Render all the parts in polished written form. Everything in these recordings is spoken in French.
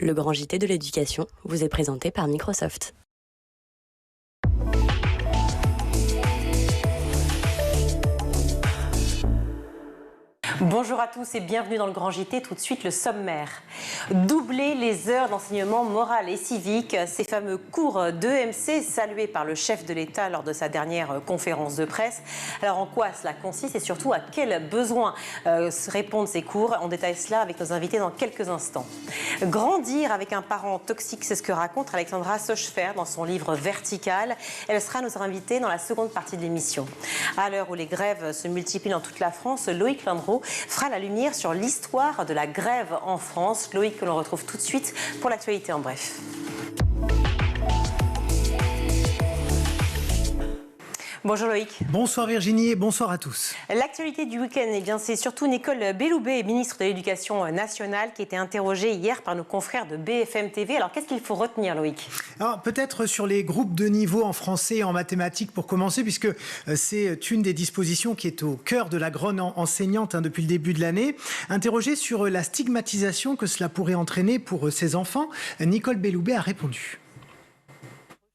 Le grand JT de l'éducation vous est présenté par Microsoft. Bonjour à tous et bienvenue dans le Grand JT. Tout de suite, le sommaire. Doubler les heures d'enseignement moral et civique, ces fameux cours d'EMC salués par le chef de l'État lors de sa dernière conférence de presse. Alors, en quoi cela consiste et surtout à quels besoins répondent ces cours? On détaille cela avec nos invités dans quelques instants. Grandir avec un parent toxique, c'est ce que raconte Alexandra Sochfer dans son livre Vertical. Elle sera notre invitée dans la seconde partie de l'émission. À l'heure où les grèves se multiplient dans toute la France, Loïc Landreau fera la lumière sur l'histoire de la grève en France. Loïc, que l'on retrouve tout de suite pour l'actualité en bref. Bonjour Loïc. Bonsoir Virginie et bonsoir à tous. L'actualité du week-end, eh bien, c'est surtout Nicole Belloubet, ministre de l'Éducation nationale, qui était interrogée hier par nos confrères de BFM TV. Alors qu'est-ce qu'il faut retenir, Loïc? Alors peut-être sur les groupes de niveau en français et en mathématiques pour commencer, puisque c'est une des dispositions qui est au cœur de la grogne enseignante depuis le début de l'année. Interrogée sur la stigmatisation que cela pourrait entraîner pour ses enfants, Nicole Belloubet a répondu.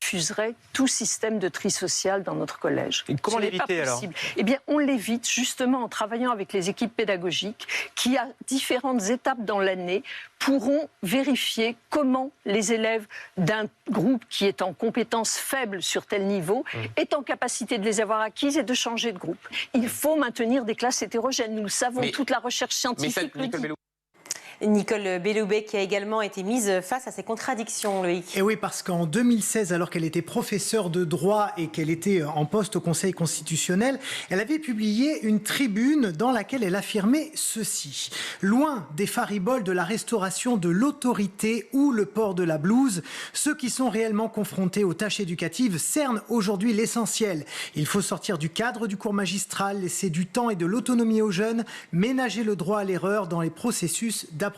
Refuserait tout système de tri social dans notre collège. Et comment l'éviter alors? Eh bien, on l'évite justement en travaillant avec les équipes pédagogiques qui, à différentes étapes dans l'année, pourront vérifier comment les élèves d'un groupe qui est en compétences faibles sur tel niveau est en capacité de les avoir acquises et de changer de groupe. Il faut maintenir des classes hétérogènes. Nous le savons, toute la recherche scientifique le dit. Nicole Belloubet qui a également été mise face à ces contradictions, Loïc. Et oui, parce qu'en 2016, alors qu'elle était professeure de droit et qu'elle était en poste au Conseil constitutionnel, elle avait publié une tribune dans laquelle elle affirmait ceci. Loin des fariboles de la restauration de l'autorité ou le port de la blouse, ceux qui sont réellement confrontés aux tâches éducatives cernent aujourd'hui l'essentiel. Il faut sortir du cadre du cours magistral, laisser du temps et de l'autonomie aux jeunes, ménager le droit à l'erreur dans les processus d'apprentissage.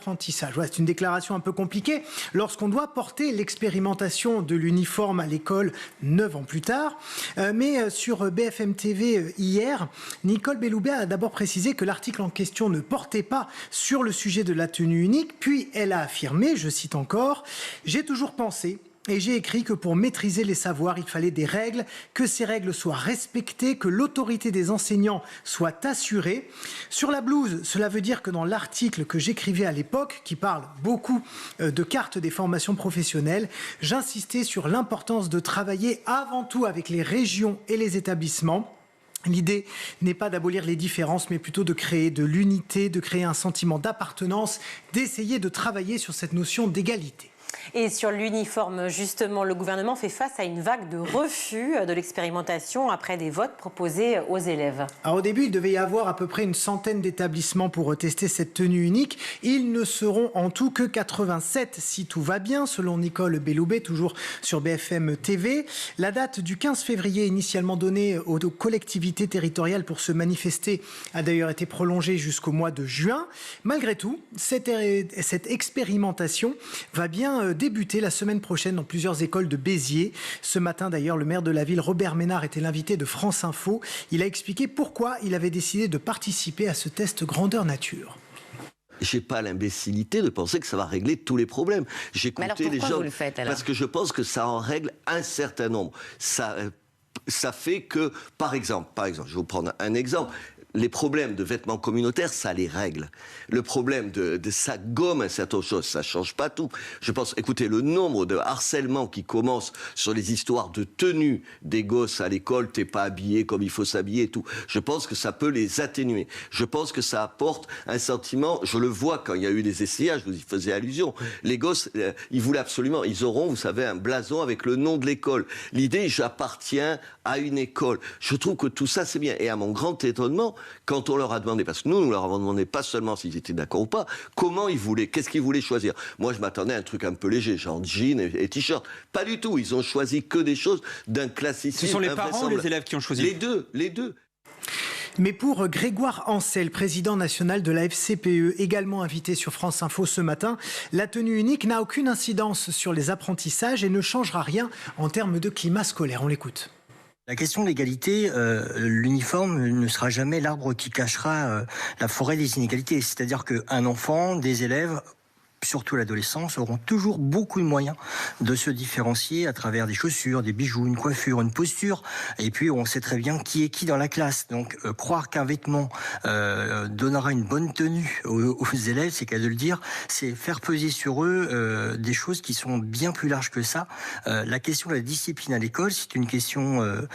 Ouais, c'est une déclaration un peu compliquée lorsqu'on doit porter l'expérimentation de l'uniforme à l'école 9 ans plus tard. Mais sur BFM TV hier, Nicole Belloubet a d'abord précisé que l'article en question ne portait pas sur le sujet de la tenue unique. Puis elle a affirmé, je cite encore, « J'ai toujours pensé et j'ai écrit que pour maîtriser les savoirs, il fallait des règles, que ces règles soient respectées, que l'autorité des enseignants soit assurée. Sur la blouse, cela veut dire que dans l'article que j'écrivais à l'époque, qui parle beaucoup de cartes des formations professionnelles, j'insistais sur l'importance de travailler avant tout avec les régions et les établissements. L'idée n'est pas d'abolir les différences, mais plutôt de créer de l'unité, de créer un sentiment d'appartenance, d'essayer de travailler sur cette notion d'égalité. » Et sur l'uniforme, justement, le gouvernement fait face à une vague de refus de l'expérimentation après des votes proposés aux élèves. Alors au début, il devait y avoir à peu près une centaine d'établissements pour tester cette tenue unique. Ils ne seront en tout que 87 si tout va bien, selon Nicole Belloubet, toujours sur BFM TV. La date du 15 février initialement donnée aux collectivités territoriales pour se manifester a d'ailleurs été prolongée jusqu'au mois de juin. Malgré tout, cette expérimentation va bien débuter la semaine prochaine dans plusieurs écoles de Béziers. Ce matin d'ailleurs, le maire de la ville, Robert Ménard, était l'invité de France Info. Il a expliqué pourquoi il avait décidé de participer à ce test grandeur nature. J'ai pas l'imbécilité de penser que ça va régler tous les problèmes. J'ai compté les gens vous le faites, alors? Parce que je pense que ça en règle un certain nombre. Ça fait que, par exemple, je vais vous prendre un exemple. Les problèmes de vêtements communautaires, ça les règle. Le problème de ça gomme un certain chose, ça change pas tout. Je pense, écoutez, le nombre de harcèlements qui commencent sur les histoires de tenue des gosses à l'école, t'es pas habillé comme il faut s'habiller et tout. Je pense que ça peut les atténuer. Je pense que ça apporte un sentiment, je le vois quand il y a eu des essayages, vous y faisiez allusion. Les gosses, ils voulaient absolument, ils auront, vous savez, un blason avec le nom de l'école. L'idée, j'appartiens à une école. Je trouve que tout ça, c'est bien. Et à mon grand étonnement, quand on leur a demandé, parce que nous leur avons demandé pas seulement s'ils étaient d'accord ou pas, comment ils voulaient, qu'est-ce qu'ils voulaient choisir. Moi, je m'attendais à un truc un peu léger, genre jean et t-shirt. Pas du tout. Ils ont choisi que des choses d'un classicisme. Ce sont les parents ou les élèves qui ont choisi? Les deux. Mais pour Grégoire Ancel, président national de la FCPE, également invité sur France Info ce matin, la tenue unique n'a aucune incidence sur les apprentissages et ne changera rien en termes de climat scolaire. On l'écoute. La question de l'égalité, l'uniforme ne sera jamais l'arbre qui cachera la forêt des inégalités. C'est-à-dire qu'un enfant, des élèves surtout l'adolescence, auront toujours beaucoup de moyens de se différencier à travers des chaussures, des bijoux, une coiffure, une posture. Et puis, on sait très bien qui est qui dans la classe. Donc, croire qu'un vêtement donnera une bonne tenue aux élèves, c'est qu'à de le dire, c'est faire peser sur eux des choses qui sont bien plus larges que ça. La question de la discipline à l'école, c'est une question de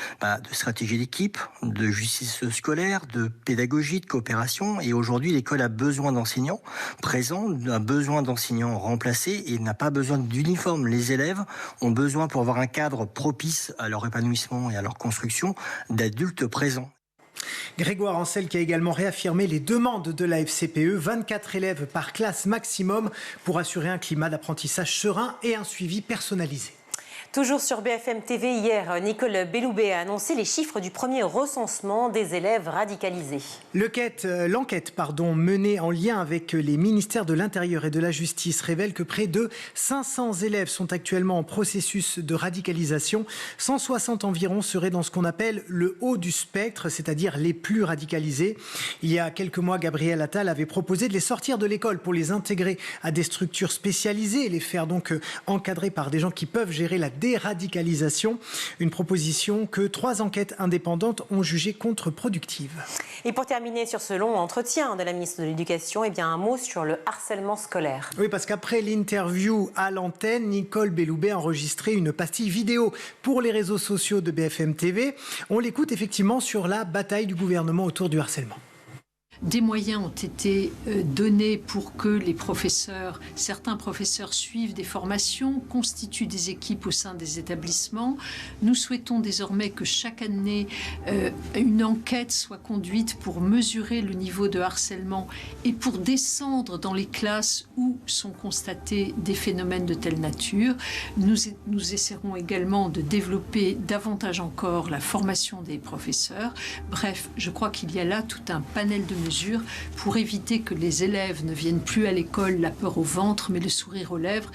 stratégie d'équipe, de justice scolaire, de pédagogie, de coopération. Et aujourd'hui, l'école a besoin d'enseignants présents, a besoin d'enseignants remplacés et n'a pas besoin d'uniforme. Les élèves ont besoin, pour avoir un cadre propice à leur épanouissement et à leur construction, d'adultes présents. Grégoire Ancel qui a également réaffirmé les demandes de la FCPE, 24 élèves par classe maximum pour assurer un climat d'apprentissage serein et un suivi personnalisé. Toujours sur BFM TV, hier, Nicole Belloubet a annoncé les chiffres du premier recensement des élèves radicalisés. L'enquête menée en lien avec les ministères de l'Intérieur et de la Justice révèle que près de 500 élèves sont actuellement en processus de radicalisation. 160 environ seraient dans ce qu'on appelle le haut du spectre, c'est-à-dire les plus radicalisés. Il y a quelques mois, Gabriel Attal avait proposé de les sortir de l'école pour les intégrer à des structures spécialisées et les faire donc encadrer par des gens qui peuvent gérer la déradicalisation, une proposition que 3 enquêtes indépendantes ont jugée contre-productive. Et pour terminer sur ce long entretien de la ministre de l'Éducation, un mot sur le harcèlement scolaire. Oui, parce qu'après l'interview à l'antenne, Nicole Belloubet a enregistré une pastille vidéo pour les réseaux sociaux de BFM TV. On l'écoute effectivement sur la bataille du gouvernement autour du harcèlement. Des moyens ont été donnés pour que les professeurs, certains professeurs suivent des formations, constituent des équipes au sein des établissements. Nous souhaitons désormais que chaque année, une enquête soit conduite pour mesurer le niveau de harcèlement et pour descendre dans les classes où sont constatés des phénomènes de telle nature. Nous essaierons également de développer davantage encore la formation des professeurs. Bref, je crois qu'il y a là tout un panel de mesures pour éviter que les élèves ne viennent plus à l'école la peur au ventre mais le sourire aux lèvres.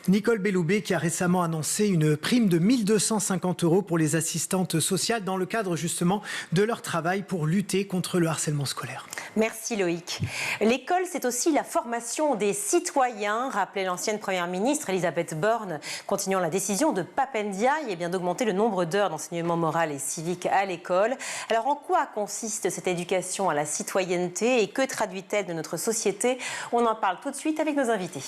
Nicole Belloubet qui a récemment annoncé une prime de 1 250 € pour les assistantes sociales dans le cadre justement de leur travail pour lutter contre le harcèlement scolaire. Merci Loïc. L'école, c'est aussi la formation des citoyens, rappelait l'ancienne première ministre Elisabeth Borne, continuant la décision de Pape Ndiaye d'augmenter le nombre d'heures d'enseignement moral et civique à l'école. Alors en quoi consiste cette éducation à la citoyenneté et que traduit-elle de notre société? On en parle tout de suite avec nos invités.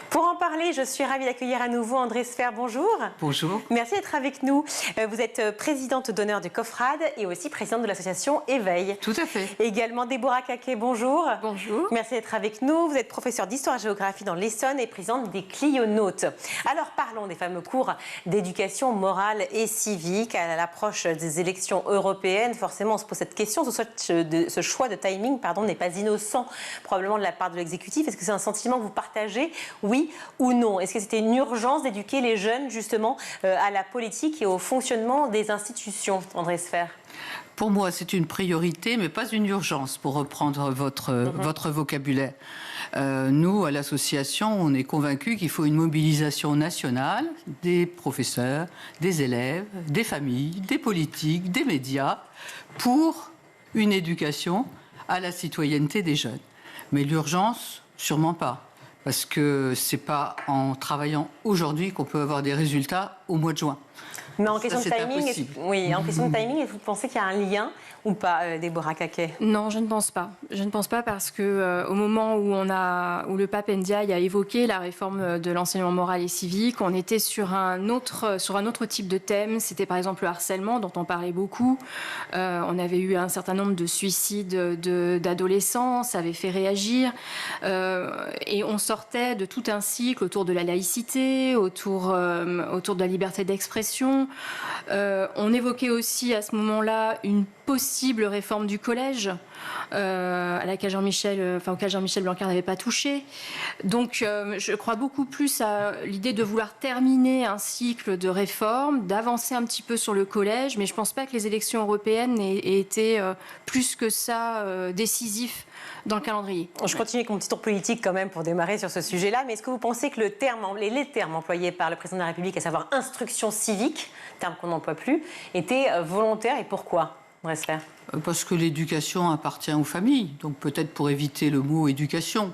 Pour en parler, je suis ravie d'accueillir à nouveau André Sfer. Bonjour. Bonjour. Merci d'être avec nous. Vous êtes présidente d'honneur du COFRAD et aussi présidente de l'association Éveil. Tout à fait. Également Déborah Caquet, bonjour. Bonjour. Merci d'être avec nous. Vous êtes professeure d'histoire-géographie dans l'Essonne et présidente des Clionautes. Alors parlons des fameux cours d'éducation morale et civique. À l'approche des élections européennes, forcément on se pose cette question. Ce choix de timing n'est pas innocent probablement de la part de l'exécutif. Est-ce que c'est un sentiment que vous partagez? Oui ou non? Est-ce que c'était une urgence d'éduquer les jeunes justement à la politique et au fonctionnement des institutions, André Sfer? Pour moi, c'est une priorité, mais pas une urgence, pour reprendre votre vocabulaire. Nous, à l'association, on est convaincus qu'il faut une mobilisation nationale des professeurs, des élèves, des familles, des politiques, des médias, pour une éducation à la citoyenneté des jeunes. Mais l'urgence, sûrement pas. Parce que ce n'est pas en travaillant aujourd'hui qu'on peut avoir des résultats au mois de juin. Mais en question de timing, en question de timing, vous pensez qu'il y a un lien ou pas, Déborah Caquet? Non, je ne pense pas. Je ne pense pas parce que au moment où le Pape Ndiaye a évoqué la réforme de l'enseignement moral et civique, on était sur un autre type de thème. C'était par exemple le harcèlement dont on parlait beaucoup. On avait eu un certain nombre de suicides d'adolescents, ça avait fait réagir. Et on sortait de tout un cycle autour de la laïcité, autour de la liberté d'expression. On évoquait aussi à ce moment-là une possible réforme du collège, auquel Jean-Michel Blanquer n'avait pas touché. Donc je crois beaucoup plus à l'idée de vouloir terminer un cycle de réforme, d'avancer un petit peu sur le collège, mais je ne pense pas que les élections européennes aient été plus que ça décisifs dans le calendrier. Je continue avec mon petit tour politique quand même pour démarrer sur ce sujet-là, mais est-ce que vous pensez que les termes employés par le président de la République, à savoir instruction civique, terme qu'on n'emploie plus, étaient volontaires et pourquoi ? Dressler? Parce que l'éducation appartient aux familles, donc peut-être pour éviter le mot éducation.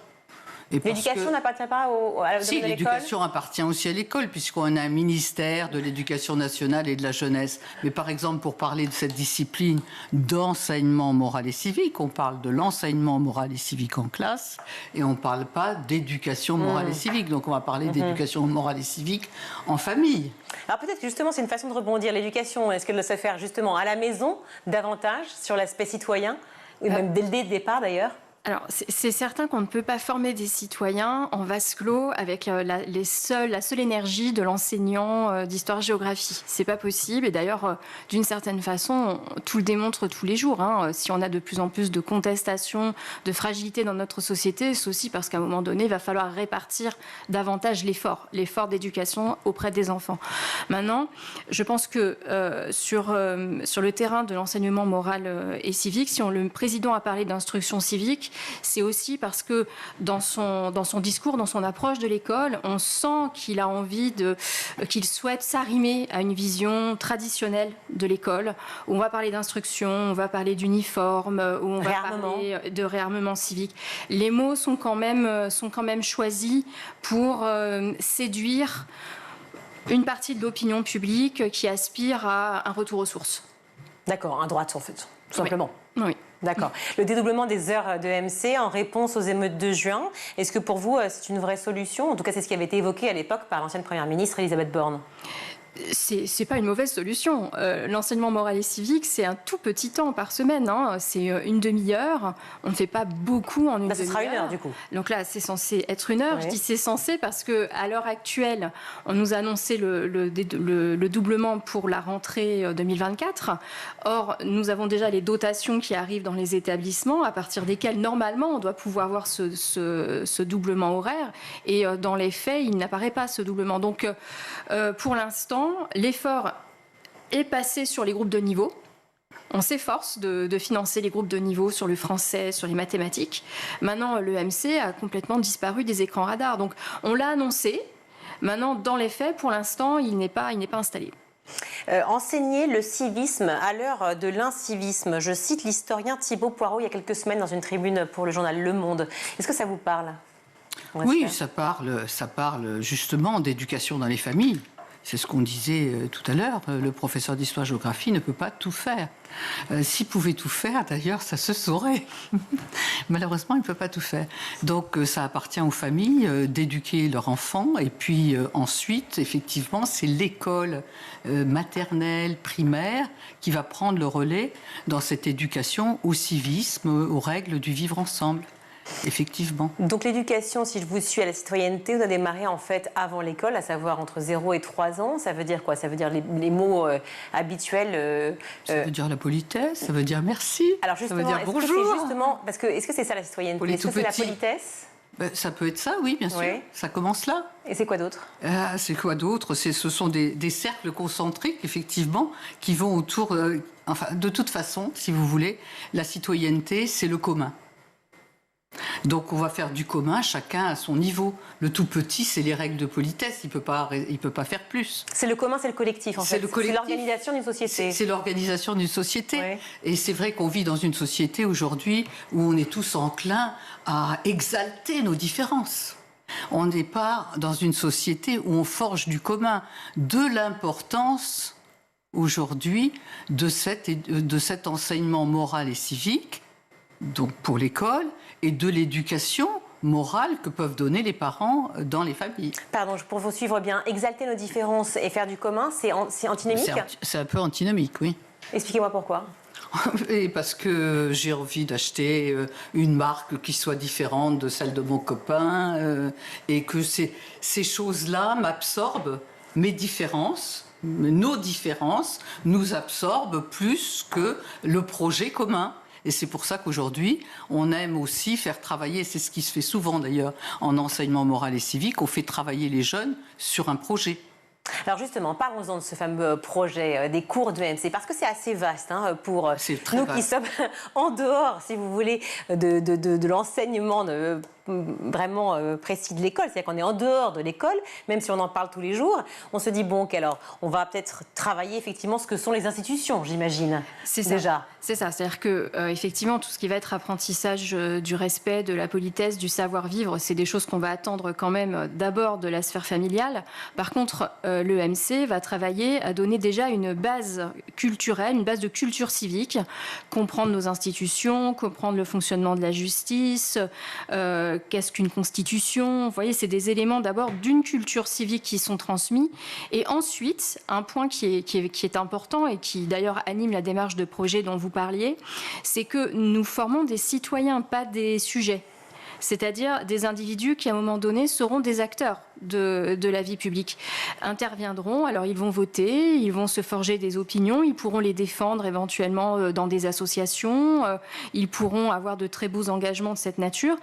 L'éducation n'appartient pas à Si, l'éducation appartient aussi à l'école, puisqu'on a un ministère de l'éducation nationale et de la jeunesse. Mais par exemple, pour parler de cette discipline d'enseignement moral et civique, on parle de l'enseignement moral et civique en classe, et on ne parle pas d'éducation morale et civique. Donc on va parler d'éducation morale et civique en famille. Alors peut-être que justement, c'est une façon de rebondir. L'éducation, est-ce qu'elle doit se faire justement à la maison, davantage, sur l'aspect citoyen, ou même dès le départ d'ailleurs? Alors, c'est certain qu'on ne peut pas former des citoyens en vase clos avec la seule énergie de l'enseignant d'histoire-géographie. C'est pas possible. Et d'ailleurs, d'une certaine façon, tout le démontre tous les jours. Si on a de plus en plus de contestations, de fragilité dans notre société, c'est aussi parce qu'à un moment donné, il va falloir répartir davantage l'effort d'éducation auprès des enfants. Maintenant, je pense que sur le terrain de l'enseignement moral et civique, si le président a parlé d'instruction civique, c'est aussi parce que dans son discours, dans son approche de l'école, on sent qu'il a envie qu'il souhaite s'arrimer à une vision traditionnelle de l'école, où on va parler d'instruction, on va parler d'uniforme, où on va parler de réarmement civique. Les mots sont quand même choisis pour séduire une partie de l'opinion publique qui aspire à un retour aux sources. D'accord, un droit de source, tout simplement. Oui. D'accord. Le dédoublement des heures de MC en réponse aux émeutes de juin, est-ce que pour vous, c'est une vraie solution? En tout cas, c'est ce qui avait été évoqué à l'époque par l'ancienne Première ministre Elisabeth Borne. C'est pas une mauvaise solution. L'enseignement moral et civique, c'est un tout petit temps par semaine. C'est une demi-heure. On ne fait pas beaucoup en une demi-heure. Ce sera 1 heure, du coup. Donc là, c'est censé être 1 heure. Oui. Je dis c'est censé parce qu'à l'heure actuelle, on nous a annoncé le doublement pour la rentrée 2024. Or, nous avons déjà les dotations qui arrivent dans les établissements, à partir desquelles, normalement, on doit pouvoir avoir ce doublement horaire. Et dans les faits, il n'apparaît pas ce doublement. Donc, pour l'instant, l'effort est passé sur les groupes de niveau. On s'efforce de financer les groupes de niveau sur le français, sur les mathématiques. Maintenant, le MC a complètement disparu des écrans radars. Donc, on l'a annoncé. Maintenant, dans les faits, pour l'instant, il n'est pas installé. Enseigner le civisme à l'heure de l'incivisme. Je cite l'historien Thibaut Poirot il y a quelques semaines dans une tribune pour le journal Le Monde. Est-ce que ça vous parle? Oui, ça parle justement d'éducation dans les familles. C'est ce qu'on disait tout à l'heure, le professeur d'histoire-géographie ne peut pas tout faire. S'il pouvait tout faire, d'ailleurs, ça se saurait. Malheureusement, il ne peut pas tout faire. Donc, ça appartient aux familles d'éduquer leurs enfants. Et puis, ensuite, effectivement, c'est l'école maternelle, primaire, qui va prendre le relais dans cette éducation au civisme, aux règles du vivre ensemble. Effectivement. Donc l'éducation, si je vous suis, à la citoyenneté, vous a démarré en fait avant l'école, à savoir entre 0 et 3 ans. Ça veut dire quoi? Ça veut dire les mots habituels Ça veut dire la politesse, ça veut dire merci. Alors justement, ça veut dire bonjour. Est-ce que c'est ça la citoyenneté? Est-ce que c'est la politesse? Ça peut être ça, oui, bien sûr. Oui. Ça commence là. Et c'est quoi d'autre? C'est quoi d'autre? Ce sont des cercles concentriques, effectivement, qui vont autour... de toute façon, si vous voulez, la citoyenneté, c'est le commun. Donc on va faire du commun, chacun à son niveau. Le tout petit, c'est les règles de politesse, il peut pas faire plus. C'est le commun, c'est le collectif en fait. C'est l'organisation d'une société. C'est l'organisation d'une société. Oui. Et c'est vrai qu'on vit dans une société aujourd'hui où on est tous enclins à exalter nos différences. On n'est pas dans une société où on forge du commun, de l'importance aujourd'hui de cet enseignement moral et civique, donc pour l'école, et de l'éducation morale que peuvent donner les parents dans les familles. Pardon, pour vous suivre bien, exalter nos différences et faire du commun, c'est antinomique? C'est un peu antinomique, oui. Expliquez-moi pourquoi. Et parce que j'ai envie d'acheter une marque qui soit différente de celle de mon copain et que ces choses-là m'absorbent, mes différences, nos différences nous absorbent plus que le projet commun. Et c'est pour ça qu'aujourd'hui, on aime aussi faire travailler, c'est ce qui se fait souvent d'ailleurs en enseignement moral et civique, on fait travailler les jeunes sur un projet. Alors justement, parlons-en de ce fameux projet des cours de MC, parce que c'est assez vaste pour nous qui sommes en dehors, si vous voulez, de l'enseignement vraiment précis de l'école, c'est-à-dire qu'on est en dehors de l'école, même si on en parle tous les jours, on se dit, bon, alors, on va peut-être travailler effectivement ce que sont les institutions, j'imagine. C'est ça. Déjà. C'est ça, c'est-à-dire que effectivement tout ce qui va être apprentissage du respect, de la politesse, du savoir-vivre, c'est des choses qu'on va attendre quand même d'abord de la sphère familiale. Par contre, l'EMC va travailler à donner déjà une base culturelle, une base de culture civique, comprendre nos institutions, comprendre le fonctionnement de la justice, qu'est-ce qu'une constitution. Vous voyez, c'est des éléments d'abord d'une culture civique qui sont transmis. Et ensuite, un point qui est important et qui d'ailleurs anime la démarche de projet dont vous parliez, c'est que nous formons des citoyens, pas des sujets. C'est-à-dire des individus qui, à un moment donné, seront des acteurs de la vie publique, interviendront, alors ils vont voter, ils vont se forger des opinions, ils pourront les défendre éventuellement dans des associations, ils pourront avoir de très beaux engagements de cette nature.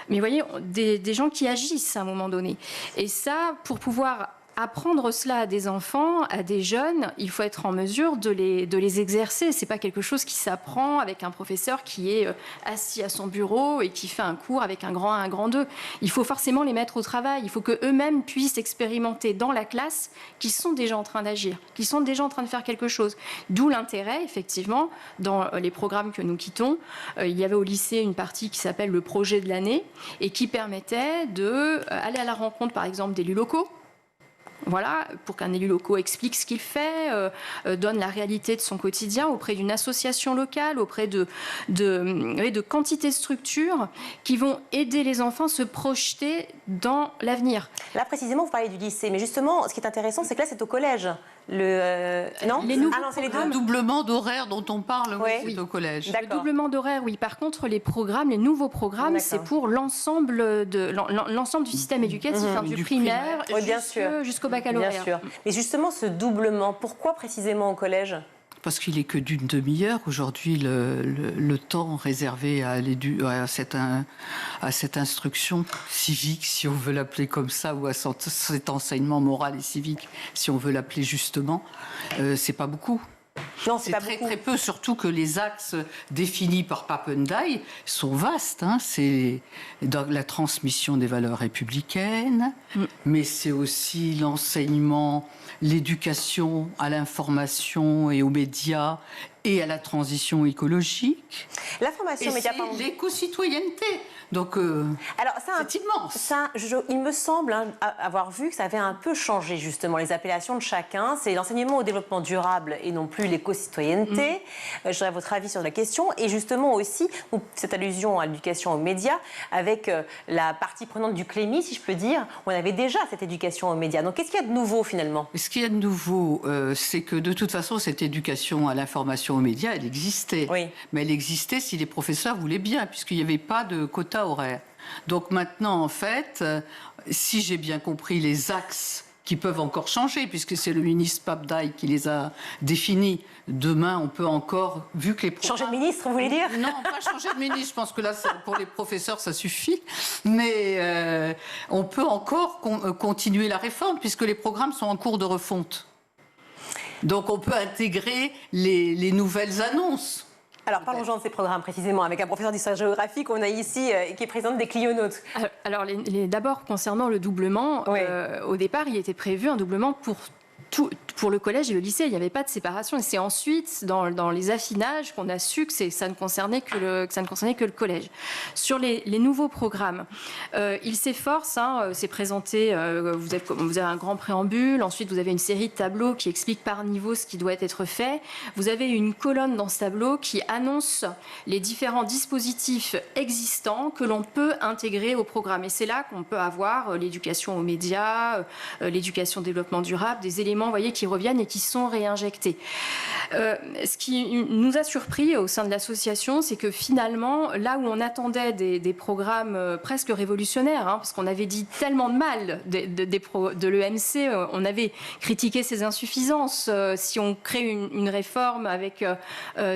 Mais vous voyez, des gens qui agissent à un moment donné. Et ça, pour pouvoir apprendre cela à des enfants, à des jeunes, il faut être en mesure de les exercer. C'est pas quelque chose qui s'apprend avec un professeur qui est assis à son bureau et qui fait un cours avec un grand 1, un grand 2. Il faut forcément les mettre au travail. Il faut qu'eux-mêmes puissent expérimenter dans la classe qu'ils sont déjà en train d'agir, qu'ils sont déjà en train de faire quelque chose. D'où l'intérêt, effectivement, dans les programmes que nous quittons. Il y avait au lycée une partie qui s'appelle le projet de l'année et qui permettait d'aller à la rencontre, par exemple, d'élus locaux. Voilà, pour qu'un élu local explique ce qu'il fait, donne la réalité de son quotidien auprès d'une association locale, auprès de quantités de structures qui vont aider les enfants à se projeter dans l'avenir. Là, précisément, vous parlez du lycée, mais justement, ce qui est intéressant, c'est que là, c'est au collège. Non, c'est les deux. Le doublement d'horaire dont on parle, oui, c'est au collège. Le doublement d'horaire, oui. Par contre, les nouveaux programmes, c'est pour l'ensemble du système éducatif, du primaire jusqu'au baccalauréat. Bien sûr. Mais justement, ce doublement, pourquoi précisément au collège ? Parce qu'il n'est que d'une demi-heure. Aujourd'hui, le temps réservé à cette instruction civique, si on veut l'appeler comme ça, ou à cet enseignement moral et civique, si on veut l'appeler justement, c'est pas beaucoup. Non, c'est très peu, surtout que les axes définis par Papendai sont vastes. C'est dans la transmission des valeurs républicaines, mais c'est aussi l'enseignement, l'éducation à l'information et aux médias et à la transition écologique. L'information et média, c'est l'éco-citoyenneté. Donc, alors, c'est immense. Il me semble avoir vu que ça avait un peu changé, justement, les appellations de chacun. C'est l'enseignement au développement durable et non plus l'éco-citoyenneté. J'aurais votre avis sur la question. Et justement aussi, cette allusion à l'éducation aux médias, avec la partie prenante du Clémy, si je peux dire, on avait déjà cette éducation aux médias. Donc, qu'est-ce qu'il y a de nouveau, finalement ? Ce qu'il y a de nouveau, c'est que, de toute façon, cette éducation à l'information aux médias, elle existait. Oui. Mais elle existait si les professeurs voulaient bien, puisqu'il n'y avait pas de quota horaire. Donc maintenant, en fait, si j'ai bien compris les axes qui peuvent encore changer, puisque c'est le ministre Papendai qui les a définis. Demain, on peut encore, vu que les programmes... Changer de ministre, vous voulez dire ? Non, pas changer de ministre. Je pense que là, pour les professeurs, ça suffit. Mais on peut encore continuer la réforme, puisque les programmes sont en cours de refonte. Donc, on peut intégrer les nouvelles annonces. Alors, parlons-en de ces programmes précisément. Avec un professeur d'histoire-géographie qu'on a ici, qui est président des Clionautes. Alors, d'abord, concernant le doublement, au départ, il était prévu un doublement pour le collège et le lycée. Il n'y avait pas de séparation. Et c'est ensuite, dans les affinages, qu'on a su que ça ne concernait que le collège. Sur les nouveaux programmes, il s'efforce, c'est présenté, vous avez un grand préambule, ensuite vous avez une série de tableaux qui expliquent par niveau ce qui doit être fait. Vous avez une colonne dans ce tableau qui annonce les différents dispositifs existants que l'on peut intégrer au programme. Et c'est là qu'on peut avoir l'éducation aux médias, l'éducation au développement durable, des éléments, vous voyez, qui reviennent et qui sont réinjectés. Ce qui nous a surpris au sein de l'association, c'est que finalement, là où on attendait des programmes presque révolutionnaires, parce qu'on avait dit tellement de mal de l'EMC, on avait critiqué ses insuffisances. Si on crée une réforme avec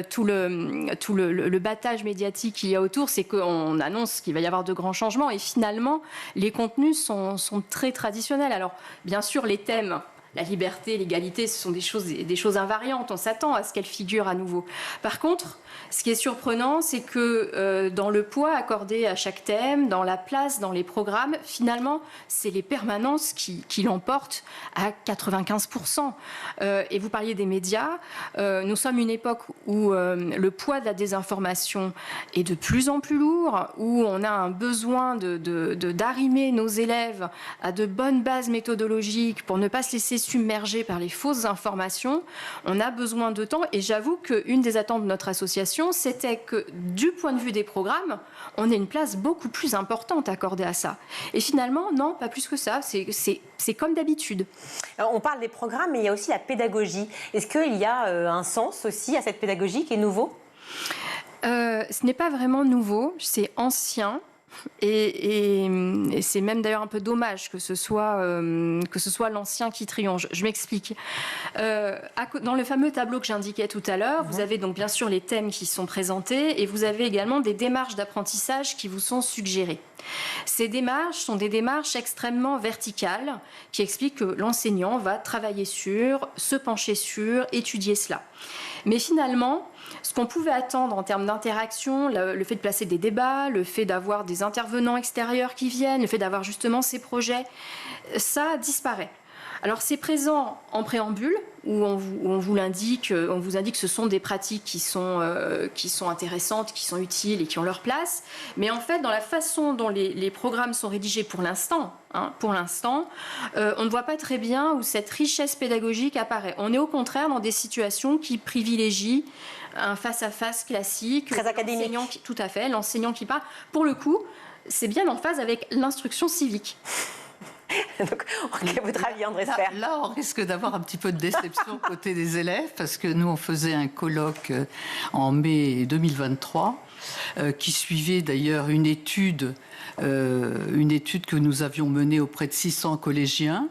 tout le battage médiatique qu'il y a autour, c'est qu'on annonce qu'il va y avoir de grands changements. Et finalement, les contenus sont très traditionnels. Alors, bien sûr, les thèmes la liberté, l'égalité, ce sont des choses invariantes. On s'attend à ce qu'elles figurent à nouveau. Par contre, ce qui est surprenant, c'est que dans le poids accordé à chaque thème, dans la place, dans les programmes, finalement, c'est les permanences qui l'emportent à 95%. Et vous parliez des médias. Nous sommes une époque où le poids de la désinformation est de plus en plus lourd, où on a un besoin d'arrimer nos élèves à de bonnes bases méthodologiques pour ne pas se laisser submerger par les fausses informations. On a besoin de temps, et j'avoue qu'une des attentes de notre association, c'était que du point de vue des programmes, on ait une place beaucoup plus importante accordée à ça. Et finalement, non, pas plus que ça, c'est comme d'habitude. Alors, on parle des programmes, mais il y a aussi la pédagogie. Est-ce qu'il y a un sens aussi à cette pédagogie qui est nouveau ? Ce n'est pas vraiment nouveau, c'est ancien. Et c'est même d'ailleurs un peu dommage que ce soit l'ancien qui triomphe. Je m'explique. Dans le fameux tableau que j'indiquais tout à l'heure, vous avez donc bien sûr les thèmes qui sont présentés et vous avez également des démarches d'apprentissage qui vous sont suggérées. Ces démarches sont des démarches extrêmement verticales qui expliquent que l'enseignant va travailler sur, se pencher sur, étudier cela. Mais finalement, ce qu'on pouvait attendre en termes d'interaction, le fait de placer des débats, le fait d'avoir des intervenants extérieurs qui viennent, le fait d'avoir justement ces projets, ça disparaît. Alors c'est présent en préambule, où on vous indique que ce sont des pratiques qui sont intéressantes, qui sont utiles et qui ont leur place. Mais en fait, dans la façon dont les programmes sont rédigés pour l'instant, on ne voit pas très bien où cette richesse pédagogique apparaît. On est au contraire dans des situations qui privilégient un face-à-face classique. Très académique. Tout à fait, l'enseignant qui parle. Pour le coup, c'est bien en phase avec l'instruction civique. Donc, votre avis, André Sfer. Là, on risque d'avoir un petit peu de déception côté des élèves, parce que nous, on faisait un colloque en mai 2023, qui suivait d'ailleurs une étude que nous avions menée auprès de 600 collégiens,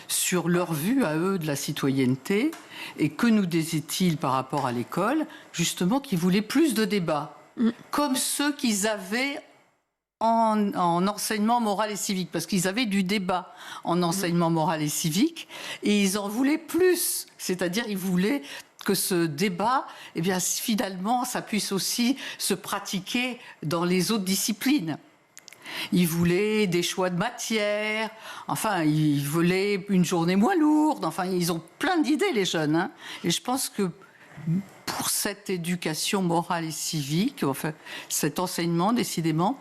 sur leur vue à eux de la citoyenneté, et que nous disaient-ils par rapport à l'école, justement qu'ils voulaient plus de débats, comme ceux qu'ils avaient en enseignement moral et civique, parce qu'ils avaient du débat en enseignement moral et civique, et ils en voulaient plus, c'est-à-dire ils voulaient que ce débat, eh bien, finalement, ça puisse aussi se pratiquer dans les autres disciplines. Ils voulaient des choix de matière, enfin, ils voulaient une journée moins lourde, enfin, ils ont plein d'idées, les jeunes. Et je pense que pour cette éducation morale et civique, enfin, cet enseignement, décidément,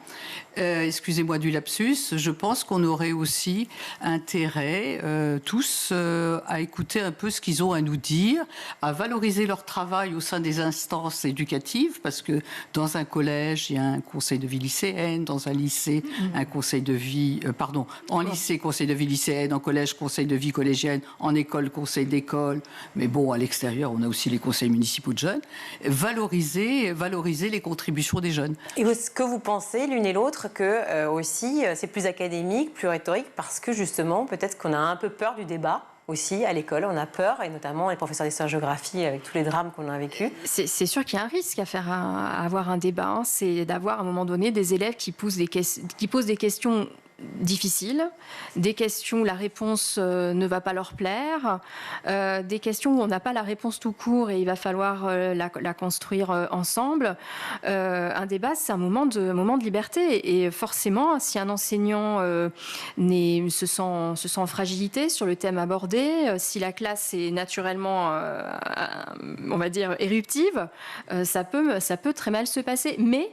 excusez-moi du lapsus, je pense qu'on aurait aussi intérêt, tous, à écouter un peu ce qu'ils ont à nous dire, à valoriser leur travail au sein des instances éducatives, parce que dans un collège, il y a un conseil de vie lycéenne, dans un lycée, un conseil de vie, en lycée, conseil de vie lycéenne, en collège, conseil de vie collégienne, en école, conseil d'école, mais bon, à l'extérieur, on a aussi les conseils municipaux de jeunes, valoriser les contributions des jeunes. Et est-ce que vous pensez, l'une et l'autre, que aussi c'est plus académique, plus rhétorique, parce que justement, peut-être qu'on a un peu peur du débat aussi à l'école, on a peur, et notamment les professeurs d'histoire-géographie avec tous les drames qu'on a vécus. C'est sûr qu'il y a un risque à avoir un débat, c'est d'avoir à un moment donné des élèves qui posent des questions difficiles, des questions où la réponse ne va pas leur plaire, des questions où on n'a pas la réponse tout court et il va falloir la construire ensemble. Un débat, c'est un moment de liberté, et forcément, si un enseignant se sent en fragilité sur le thème abordé, si la classe est naturellement, on va dire, éruptive, ça peut très mal se passer. Mais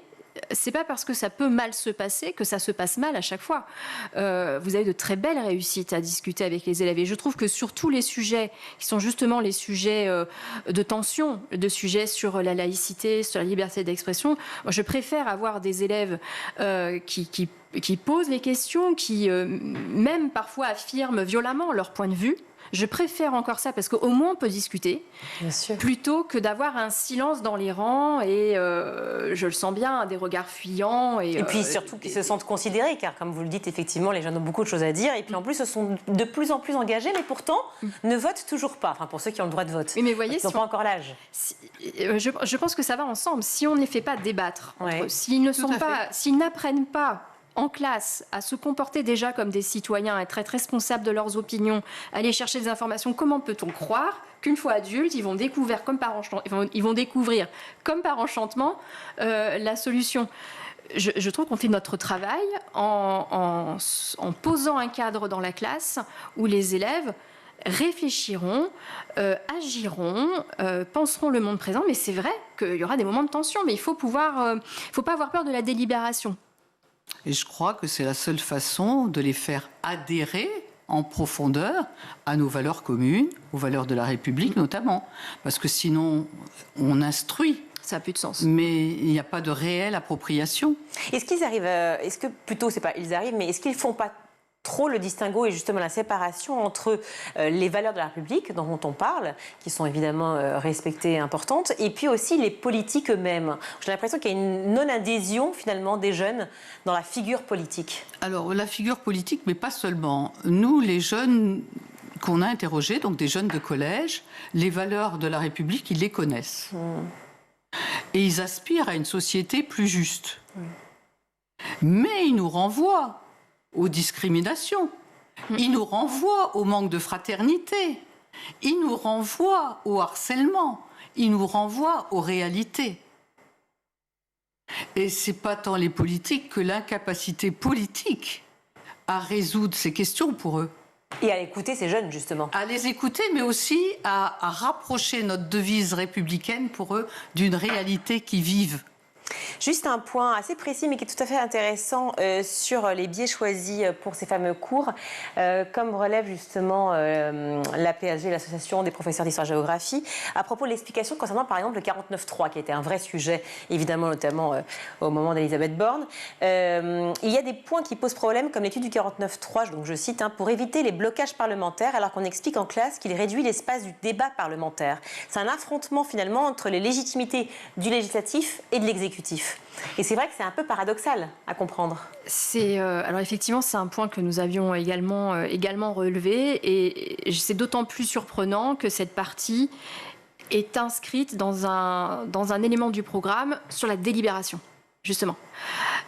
c'est pas parce que ça peut mal se passer que ça se passe mal à chaque fois. Vous avez de très belles réussites à discuter avec les élèves. Et je trouve que sur tous les sujets, qui sont justement les sujets de tension, de sujets sur la laïcité, sur la liberté d'expression, moi, je préfère avoir des élèves qui posent les questions, qui même parfois affirment violemment leur point de vue. Je préfère encore ça parce qu'au moins on peut discuter, plutôt que d'avoir un silence dans les rangs et je le sens bien, des regards fuyants. Et puis surtout qu'ils se sentent considérés, car comme vous le dites, effectivement, les jeunes ont beaucoup de choses à dire, et puis en plus, ils sont de plus en plus engagés, mais pourtant ne votent toujours pas, enfin pour ceux qui ont le droit de vote. Mais voyez, ils n'ont pas encore l'âge. Je pense que ça va ensemble. Si on ne les fait pas débattre, s'ils n'apprennent pas en classe à se comporter déjà comme des citoyens, à être responsables de leurs opinions, aller chercher des informations, comment peut-on croire qu'une fois adultes, ils vont découvrir comme par enchantement la solution? Je trouve qu'on fait notre travail en posant un cadre dans la classe où les élèves réfléchiront, agiront, penseront le monde présent. Mais c'est vrai qu'il y aura des moments de tension, mais il faut pas avoir peur de la délibération. Et je crois que c'est la seule façon de les faire adhérer en profondeur à nos valeurs communes, aux valeurs de la République notamment. Parce que sinon, on instruit. Ça n'a plus de sens. Mais il n'y a pas de réelle appropriation. Est-ce qu'ils arrivent, est-ce que plutôt, c'est pas ils arrivent, mais est-ce qu'ils ne font pas trop le distinguo et justement la séparation entre les valeurs de la République dont on parle, qui sont évidemment respectées et importantes, et puis aussi les politiques eux-mêmes? J'ai l'impression qu'il y a une non-adhésion finalement des jeunes dans la figure politique. Alors la figure politique, mais pas seulement. Nous, les jeunes qu'on a interrogés, donc des jeunes de collège, les valeurs de la République, ils les connaissent. Et ils aspirent à une société plus juste. Mais ils nous renvoient aux discriminations. Ils nous renvoient au manque de fraternité. Ils nous renvoient au harcèlement. Ils nous renvoient aux réalités. Et c'est pas tant les politiques que l'incapacité politique à résoudre ces questions pour eux. Et à écouter ces jeunes, justement. À les écouter, mais aussi à rapprocher notre devise républicaine pour eux d'une réalité qu'ils vivent. Juste un point assez précis, mais qui est tout à fait intéressant sur les biais choisis pour ces fameux cours. Comme relève justement l'APSG, l'Association des professeurs d'histoire-géographie, à propos de l'explication concernant par exemple le 49.3, qui était un vrai sujet, évidemment, notamment au moment d'Elisabeth Borne. Il y a des points qui posent problème, comme l'étude du 49.3, donc je cite, pour éviter les blocages parlementaires, alors qu'on explique en classe qu'il réduit l'espace du débat parlementaire. C'est un affrontement finalement entre les légitimités du législatif et de l'exécutif. Et c'est vrai que c'est un peu paradoxal à comprendre. Alors effectivement, c'est un point que nous avions également relevé, et c'est d'autant plus surprenant que cette partie est inscrite dans un élément du programme sur la délibération, justement.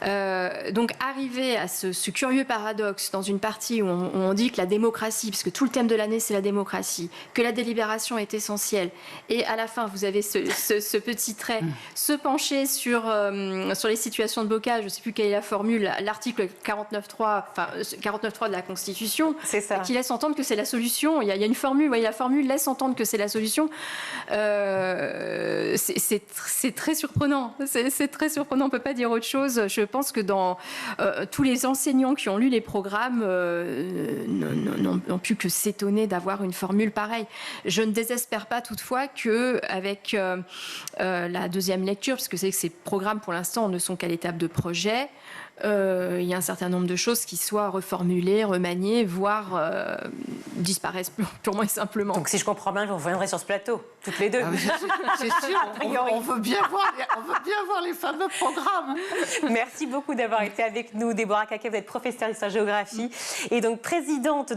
Donc arriver à ce curieux paradoxe dans une partie où on dit que la démocratie, puisque tout le thème de l'année c'est la démocratie, que la délibération est essentielle, et à la fin vous avez ce petit trait, se pencher sur les situations de blocage, je ne sais plus quelle est la formule, l'article 49.3 de la Constitution, c'est ça, qui laisse entendre que c'est la solution. Il y a une formule, la formule laisse entendre que c'est la solution. C'est très surprenant, c'est très surprenant, on ne peut pas dire autre chose. Je pense que dans tous les enseignants qui ont lu les programmes n'ont pu que s'étonner d'avoir une formule pareille. Je ne désespère pas toutefois qu'avec la deuxième lecture, parce que c'est que ces programmes pour l'instant ne sont qu'à l'étape de projet, il y a un certain nombre de choses qui soient reformulées, remaniées, voire disparaissent purement et simplement. Donc si je comprends bien, vous reviendrez sur ce plateau, toutes les deux. C'est sûr, on veut bien voir les fameux programmes. Merci beaucoup d'avoir été avec nous. Déborah Caquet, vous êtes professeure d'histoire-géographie et donc présidente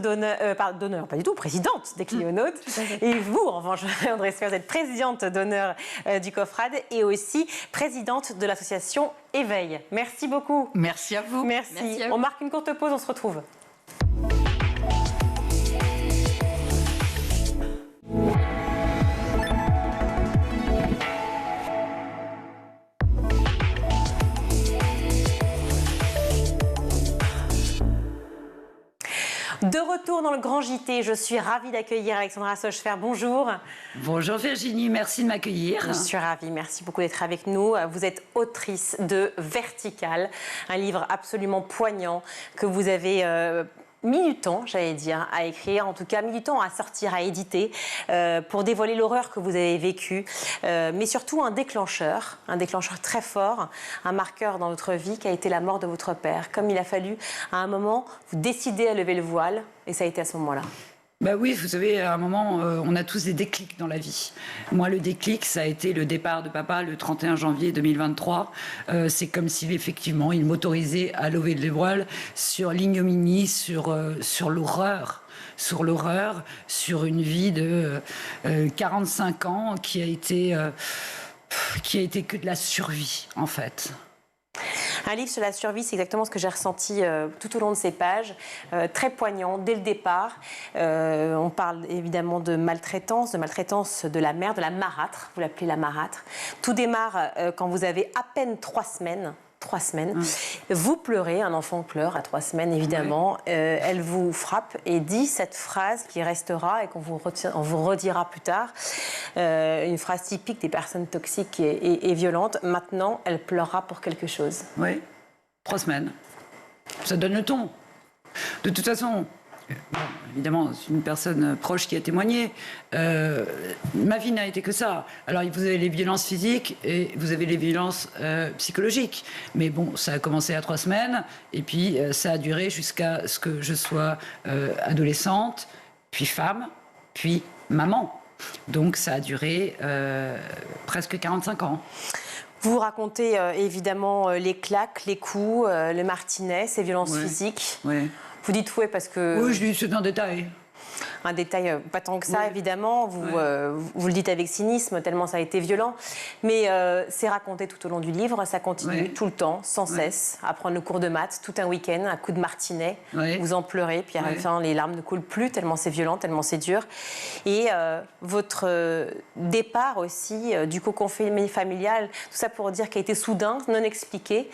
présidente des Clionautes. Et vous, en revanche, André Sfer, vous êtes présidente d'honneur du COFRAD et aussi présidente de l'association Éveil. Merci beaucoup. Merci à vous. Merci. On marque une courte pause, on se retrouve. De retour dans le Grand JT, je suis ravie d'accueillir Alexandra Sochfer. Bonjour. Bonjour Virginie, merci de m'accueillir. Je suis ravie, merci beaucoup d'être avec nous. Vous êtes autrice de Vertical, un livre absolument poignant que vous avez mis du temps, j'allais dire, à écrire, en tout cas mis du temps à sortir, à éditer, pour dévoiler l'horreur que vous avez vécue, mais surtout un déclencheur très fort, un marqueur dans votre vie qui a été la mort de votre père. Comme il a fallu, à un moment, vous décider à lever le voile, et ça a été à ce moment-là. Bah oui, vous savez, à un moment, on a tous des déclics dans la vie. Moi, le déclic, ça a été le départ de papa le 31 janvier 2023. C'est comme si, effectivement, il m'autorisait à lever le voile sur l'ignominie, sur l'horreur. Sur l'horreur, sur une vie de 45 ans qui a été que de la survie, en fait. Un livre sur la survie, c'est exactement ce que j'ai ressenti tout au long de ces pages, très poignant dès le départ. On parle évidemment de maltraitance de la mère, de la marâtre, vous l'appelez la marâtre. Tout démarre quand vous avez à peine 3 semaines. 3 semaines. Vous pleurez, un enfant pleure à 3 semaines évidemment. Elle vous frappe et dit cette phrase qui restera et qu'on vous redira plus tard. Une phrase typique des personnes toxiques et violentes. Maintenant, elle pleurera pour quelque chose. Oui, 3 semaines. Ça donne le ton. De toute façon, bon, évidemment, c'est une personne proche qui a témoigné. Ma vie n'a été que ça. Alors, vous avez les violences physiques et vous avez les violences psychologiques. Mais bon, ça a commencé à 3 semaines et puis ça a duré jusqu'à ce que je sois adolescente, puis femme, puis maman. Donc, ça a duré presque 45 ans. Vous racontez évidemment les claques, les coups, le martinet, ces violences physiques. Oui. Vous dites oui parce que... Oui, je dis c'est un détail. Un détail, pas tant que ça, évidemment. Vous le dites avec cynisme, tellement ça a été violent. Mais c'est raconté tout au long du livre. Ça continue tout le temps, sans cesse, à prendre le cours de maths, tout un week-end, un coup de martinet. Vous en pleurez, puis à la fin, les larmes ne coulent plus, tellement c'est violent, tellement c'est dur. Et votre départ aussi du cocon familial, tout ça pour dire qu'il a été soudain, non expliqué.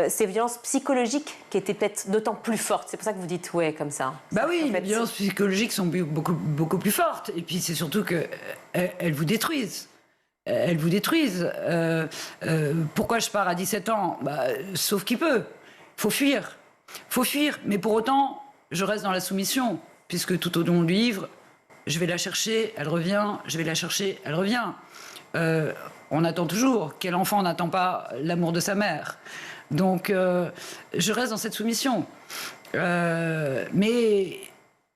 Ces violences psychologiques qui étaient peut-être d'autant plus fortes. C'est pour ça que vous dites comme ça. Bah oui, les violences psychologiques sont beaucoup plus fortes. Et puis c'est surtout qu'elles vous détruisent. Elles vous détruisent. Pourquoi je pars à 17 ans ? Sauf qui peut. Faut fuir. Mais pour autant, je reste dans la soumission. Puisque tout au long du livre, je vais la chercher, elle revient. Je vais la chercher, elle revient. On attend toujours. Quel enfant n'attend pas l'amour de sa mère ? Donc, je reste dans cette soumission.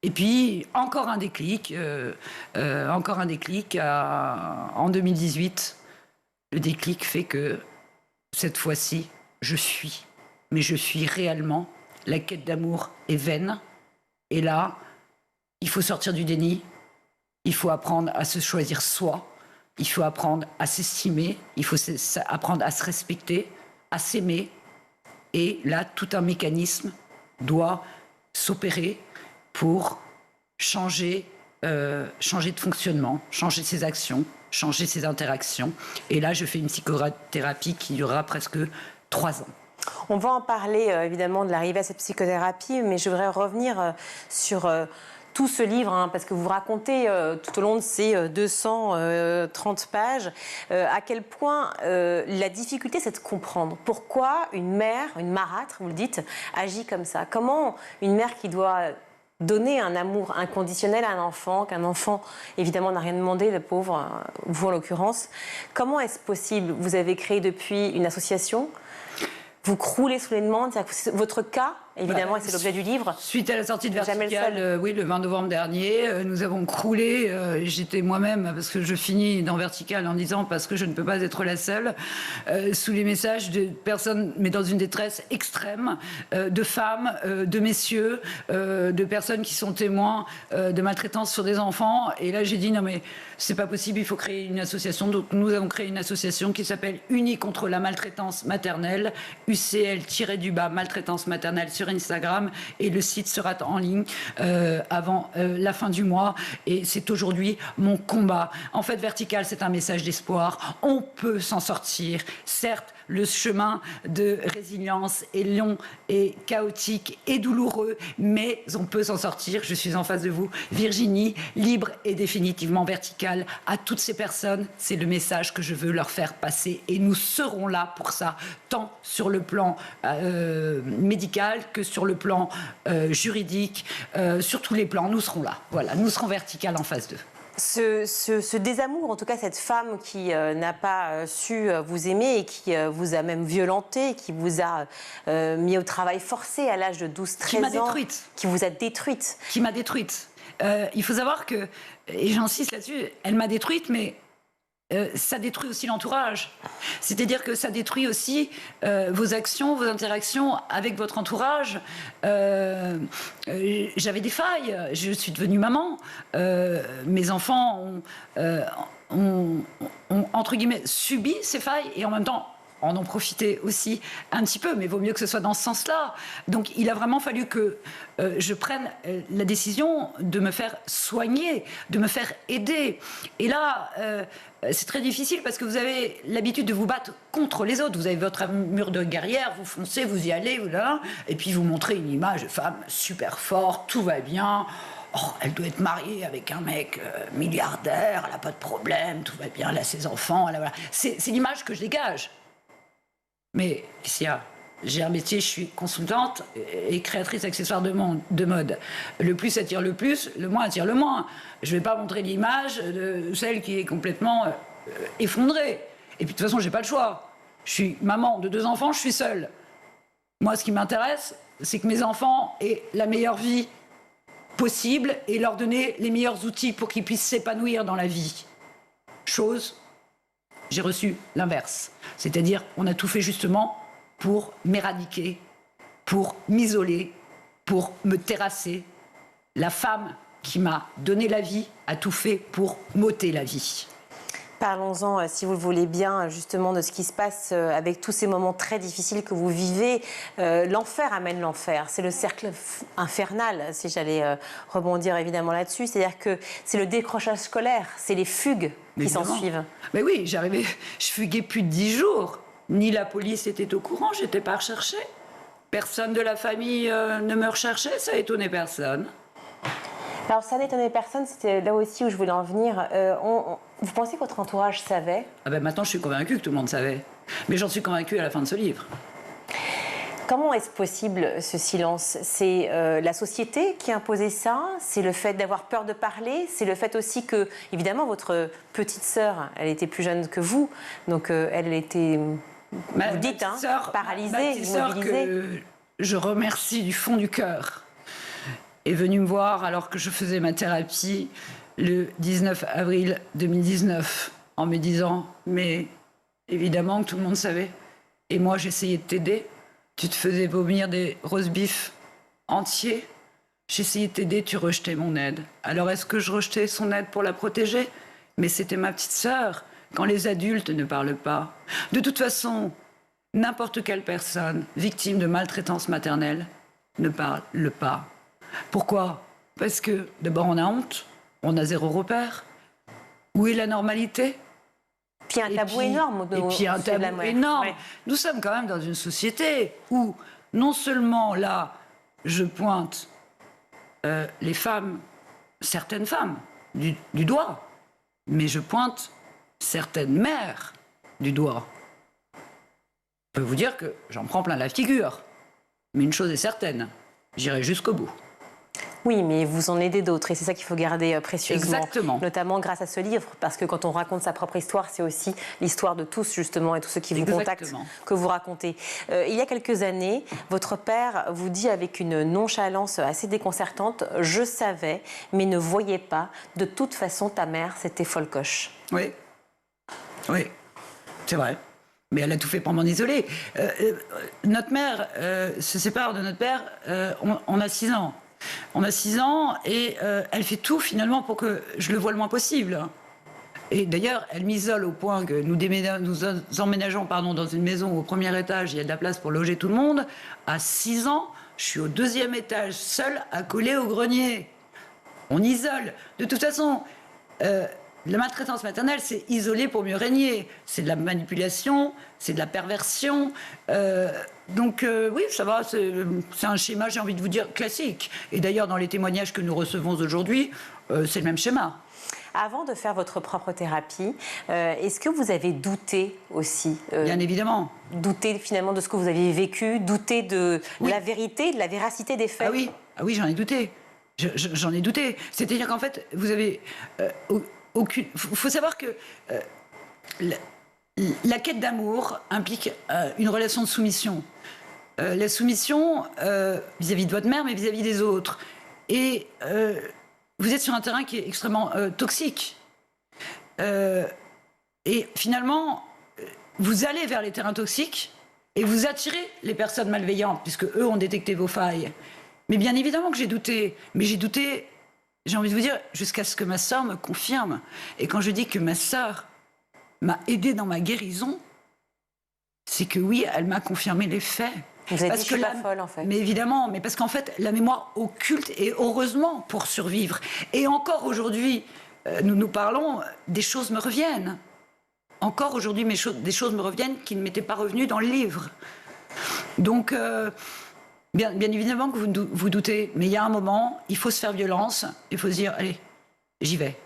Et puis, encore un déclic en 2018. Le déclic fait que, cette fois-ci, je suis réellement. La quête d'amour est vaine. Et là, il faut sortir du déni. Il faut apprendre à se choisir soi. Il faut apprendre à s'estimer. Il faut apprendre à se respecter, à s'aimer. Et là, tout un mécanisme doit s'opérer pour changer de fonctionnement, changer ses actions, changer ses interactions. Et là, je fais une psychothérapie qui durera presque 3 ans. On va en parler évidemment de l'arrivée à cette psychothérapie, mais je voudrais revenir sur tout ce livre, parce que vous racontez tout au long de ces 230 pages à quel point la difficulté, c'est de comprendre pourquoi une mère, une marâtre, vous le dites, agit comme ça. Comment une mère qui doit donner un amour inconditionnel à un enfant, qu'un enfant, évidemment, n'a rien demandé, le pauvre, vous en l'occurrence, comment est-ce possible ? Vous avez créé depuis une association, vous croulez sous les demandes, c'est votre cas, évidemment, et c'est l'objet du livre. Suite à la sortie de Vertical, le 20 novembre dernier, nous avons croulé. J'étais moi-même, parce que je finis dans Vertical en disant parce que je ne peux pas être la seule, sous les messages de personnes, mais dans une détresse extrême, de femmes, de messieurs, de personnes qui sont témoins de maltraitance sur des enfants. Et là, j'ai dit non mais c'est pas possible, il faut créer une association. Donc nous avons créé une association qui s'appelle Unis contre la maltraitance maternelle, UCL-du-bas maltraitance maternelle sur Instagram, et le site sera en ligne avant la fin du mois, et c'est aujourd'hui mon combat. En fait, Vertical, c'est un message d'espoir. On peut s'en sortir. Certes, le chemin de résilience est long et chaotique et douloureux, mais on peut s'en sortir. Je suis en face de vous, Virginie, libre et définitivement verticale. À toutes ces personnes, c'est le message que je veux leur faire passer, et nous serons là pour ça, tant sur le plan médical que sur le plan juridique, sur tous les plans, nous serons là. Voilà, nous serons Vertical en face d'eux. Ce désamour, en tout cas cette femme qui n'a pas su vous aimer et qui vous a même violenté, qui vous a mis au travail forcé à l'âge de 12-13 ans. Qui m'a détruite. Qui vous a détruite. Qui m'a détruite. Il faut savoir que, et j'insiste là-dessus, elle m'a détruite, mais ça détruit aussi l'entourage. C'est-à-dire que ça détruit aussi vos actions, vos interactions avec votre entourage. J'avais des failles. Je suis devenue maman. Mes enfants ont, entre guillemets, subi ces failles, et en même temps en ont profité aussi un petit peu, mais vaut mieux que ce soit dans ce sens-là. Donc il a vraiment fallu que je prenne la décision de me faire soigner, de me faire aider. Et là, c'est très difficile parce que vous avez l'habitude de vous battre contre les autres. Vous avez votre mur de guerrière, vous foncez, vous y allez, et puis vous montrez une image de femme super forte, tout va bien. Oh, elle doit être mariée avec un mec milliardaire, elle n'a pas de problème, tout va bien, elle a ses enfants. Voilà. C'est l'image que je dégage. Mais j'ai un métier, je suis consultante et créatrice d'accessoires de mode. Le plus attire le plus, le moins attire le moins. Je ne vais pas montrer l'image de celle qui est complètement effondrée. Et puis de toute façon, je n'ai pas le choix. Je suis maman de 2 enfants, je suis seule. Moi, ce qui m'intéresse, c'est que mes enfants aient la meilleure vie possible et leur donner les meilleurs outils pour qu'ils puissent s'épanouir dans la vie. J'ai reçu l'inverse. C'est-à-dire, on a tout fait justement pour m'éradiquer, pour m'isoler, pour me terrasser. La femme qui m'a donné la vie a tout fait pour m'ôter la vie. Parlons-en, si vous le voulez bien, justement de ce qui se passe avec tous ces moments très difficiles que vous vivez. L'enfer amène l'enfer. C'est le cercle infernal, si j'allais rebondir évidemment là-dessus. C'est-à-dire que c'est le décrochage scolaire, c'est les fugues qui s'en suivent. Mais oui, je fuguais plus de 10 jours. Ni la police était au courant, j'étais pas recherchée. Personne de la famille ne me recherchait, ça étonnait personne. Alors ça n'étonnait personne, c'était là aussi où je voulais en venir. Vous pensez que votre entourage savait ? Ah ben maintenant je suis convaincue que tout le monde savait. Mais j'en suis convaincue à la fin de ce livre. Comment est-ce possible ce silence ? C'est la société qui a imposé ça ? C'est le fait d'avoir peur de parler ? C'est le fait aussi que, évidemment, votre petite sœur, elle était plus jeune que vous, donc elle était, vous dites, paralysée, immobilisée. Que je remercie du fond du cœur, est venue me voir alors que je faisais ma thérapie le 19 avril 2019 en me disant « Mais évidemment que tout le monde savait. Et moi, j'essayais de t'aider. Tu te faisais vomir des roast-beef entiers. J'essayais de t'aider, tu rejetais mon aide. Alors est-ce que je rejetais son aide pour la protéger ? Mais c'était ma petite sœur. Quand les adultes ne parlent pas. De toute façon, n'importe quelle personne victime de maltraitance maternelle ne parle pas. Pourquoi ? Parce que, d'abord, on a honte, on a 0 repère. Où est la normalité ? Puis un tabou énorme. Et puis un tabou énorme. Ouais. Nous sommes quand même dans une société où, non seulement là, je pointe les femmes, certaines femmes, du doigt, mais je pointe certaines mères du doigt. Je peux vous dire que j'en prends plein la figure. Mais une chose est certaine, j'irai jusqu'au bout. Oui, mais vous en aidez d'autres et c'est ça qu'il faut garder précieusement. Exactement. Notamment grâce à ce livre, parce que quand on raconte sa propre histoire, c'est aussi l'histoire de tous, justement, et tous ceux qui vous contactent, que vous racontez. Il y a quelques années, votre père vous dit avec une nonchalance assez déconcertante « Je savais, mais ne voyais pas. De toute façon, ta mère, c'était folcoche. » Oui. Oui, c'est vrai. Mais elle a tout fait pour m'en isoler. Notre mère se sépare de notre père, on a 6 ans. On a 6 ans et elle fait tout finalement pour que je le voie le moins possible. Et d'ailleurs, elle m'isole au point que nous emménageons dans une maison où au premier étage, il y a de la place pour loger tout le monde. À 6 ans, je suis au 2e étage, seule, accolée au grenier. On isole. De toute façon, la maltraitance maternelle, c'est isoler pour mieux régner. C'est de la manipulation, c'est de la perversion. Donc oui, ça va, c'est un schéma, j'ai envie de vous dire, classique. Et d'ailleurs, dans les témoignages que nous recevons aujourd'hui, c'est le même schéma. Avant de faire votre propre thérapie, est-ce que vous avez douté aussi Bien évidemment. Douté finalement de ce que vous aviez vécu, douté de la vérité, de la véracité des faits. Ah oui, j'en ai douté. J'en ai douté. C'est-à-dire qu'en fait, vous avez aucune... Il faut savoir que la quête d'amour implique une relation de soumission. La soumission vis-à-vis de votre mère, mais vis-à-vis des autres. Et vous êtes sur un terrain qui est extrêmement toxique. Et finalement, vous allez vers les terrains toxiques et vous attirez les personnes malveillantes, puisque eux ont détecté vos failles. Mais bien évidemment que j'ai douté. Mais j'ai douté, j'ai envie de vous dire, jusqu'à ce que ma sœur me confirme. Et quand je dis que ma sœur m'a aidée dans ma guérison, c'est que oui, elle m'a confirmé les faits. Vous avez dit, je suis pas folle, en fait. Mais évidemment, mais parce qu'en fait, la mémoire occulte, et heureusement pour survivre. Et encore aujourd'hui, nous parlons, des choses me reviennent. Encore aujourd'hui, des choses me reviennent qui ne m'étaient pas revenues dans le livre. Donc, bien évidemment que vous doutez, mais il y a un moment, il faut se faire violence, il faut se dire, allez, j'y vais.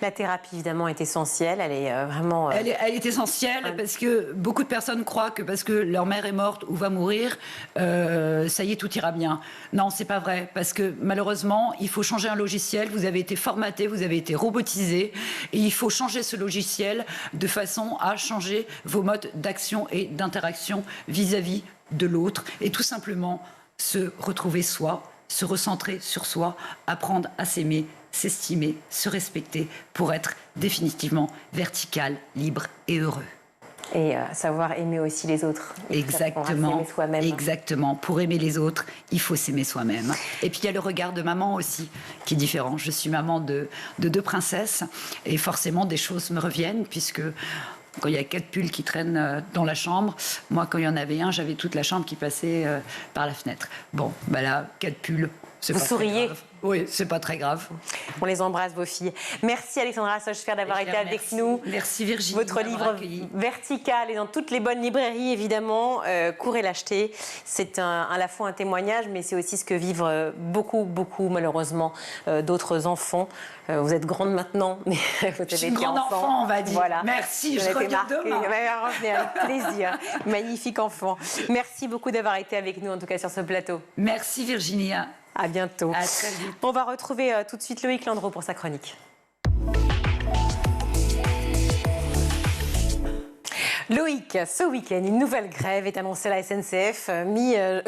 La thérapie, évidemment, est essentielle. Elle est vraiment... Elle est essentielle parce que beaucoup de personnes croient que parce que leur mère est morte ou va mourir, ça y est, tout ira bien. Non, c'est pas vrai. Parce que malheureusement, il faut changer un logiciel. Vous avez été formaté, vous avez été robotisé. Et il faut changer ce logiciel de façon à changer vos modes d'action et d'interaction vis-à-vis de l'autre. Et tout simplement se retrouver soi, se recentrer sur soi, apprendre à s'aimer, s'estimer, se respecter pour être définitivement vertical, libre et heureux. Et savoir aimer aussi les autres. Exactement. S'aimer soi-même. Exactement. Pour aimer les autres, il faut s'aimer soi-même. Et puis il y a le regard de maman aussi qui est différent. Je suis maman de 2 princesses et forcément des choses me reviennent puisque quand il y a 4 pulls qui traînent dans la chambre, moi quand il y en avait un, j'avais toute la chambre qui passait par la fenêtre. Bon, bah là, 4 pulls. Vous souriez? Oui, c'est pas très grave. On les embrasse, vos filles. Merci Alexandra Sochefer d'avoir été avec nous. Merci Virginie. Votre livre Vertical est dans toutes les bonnes librairies, évidemment. Courez l'acheter. C'est à la fois un témoignage, mais c'est aussi ce que vivent beaucoup, malheureusement, d'autres enfants. Vous êtes grande maintenant, mais vous avez été grande enfant, on va dire. Voilà. Merci, je regarde demain. Revenez avec plaisir. Magnifique enfant. Merci beaucoup d'avoir été avec nous, en tout cas sur ce plateau. Merci Virginie. À bientôt. À très vite. On va retrouver tout de suite Loïc Landreau pour sa chronique. Loïc, ce week-end, une nouvelle grève est annoncée à la SNCF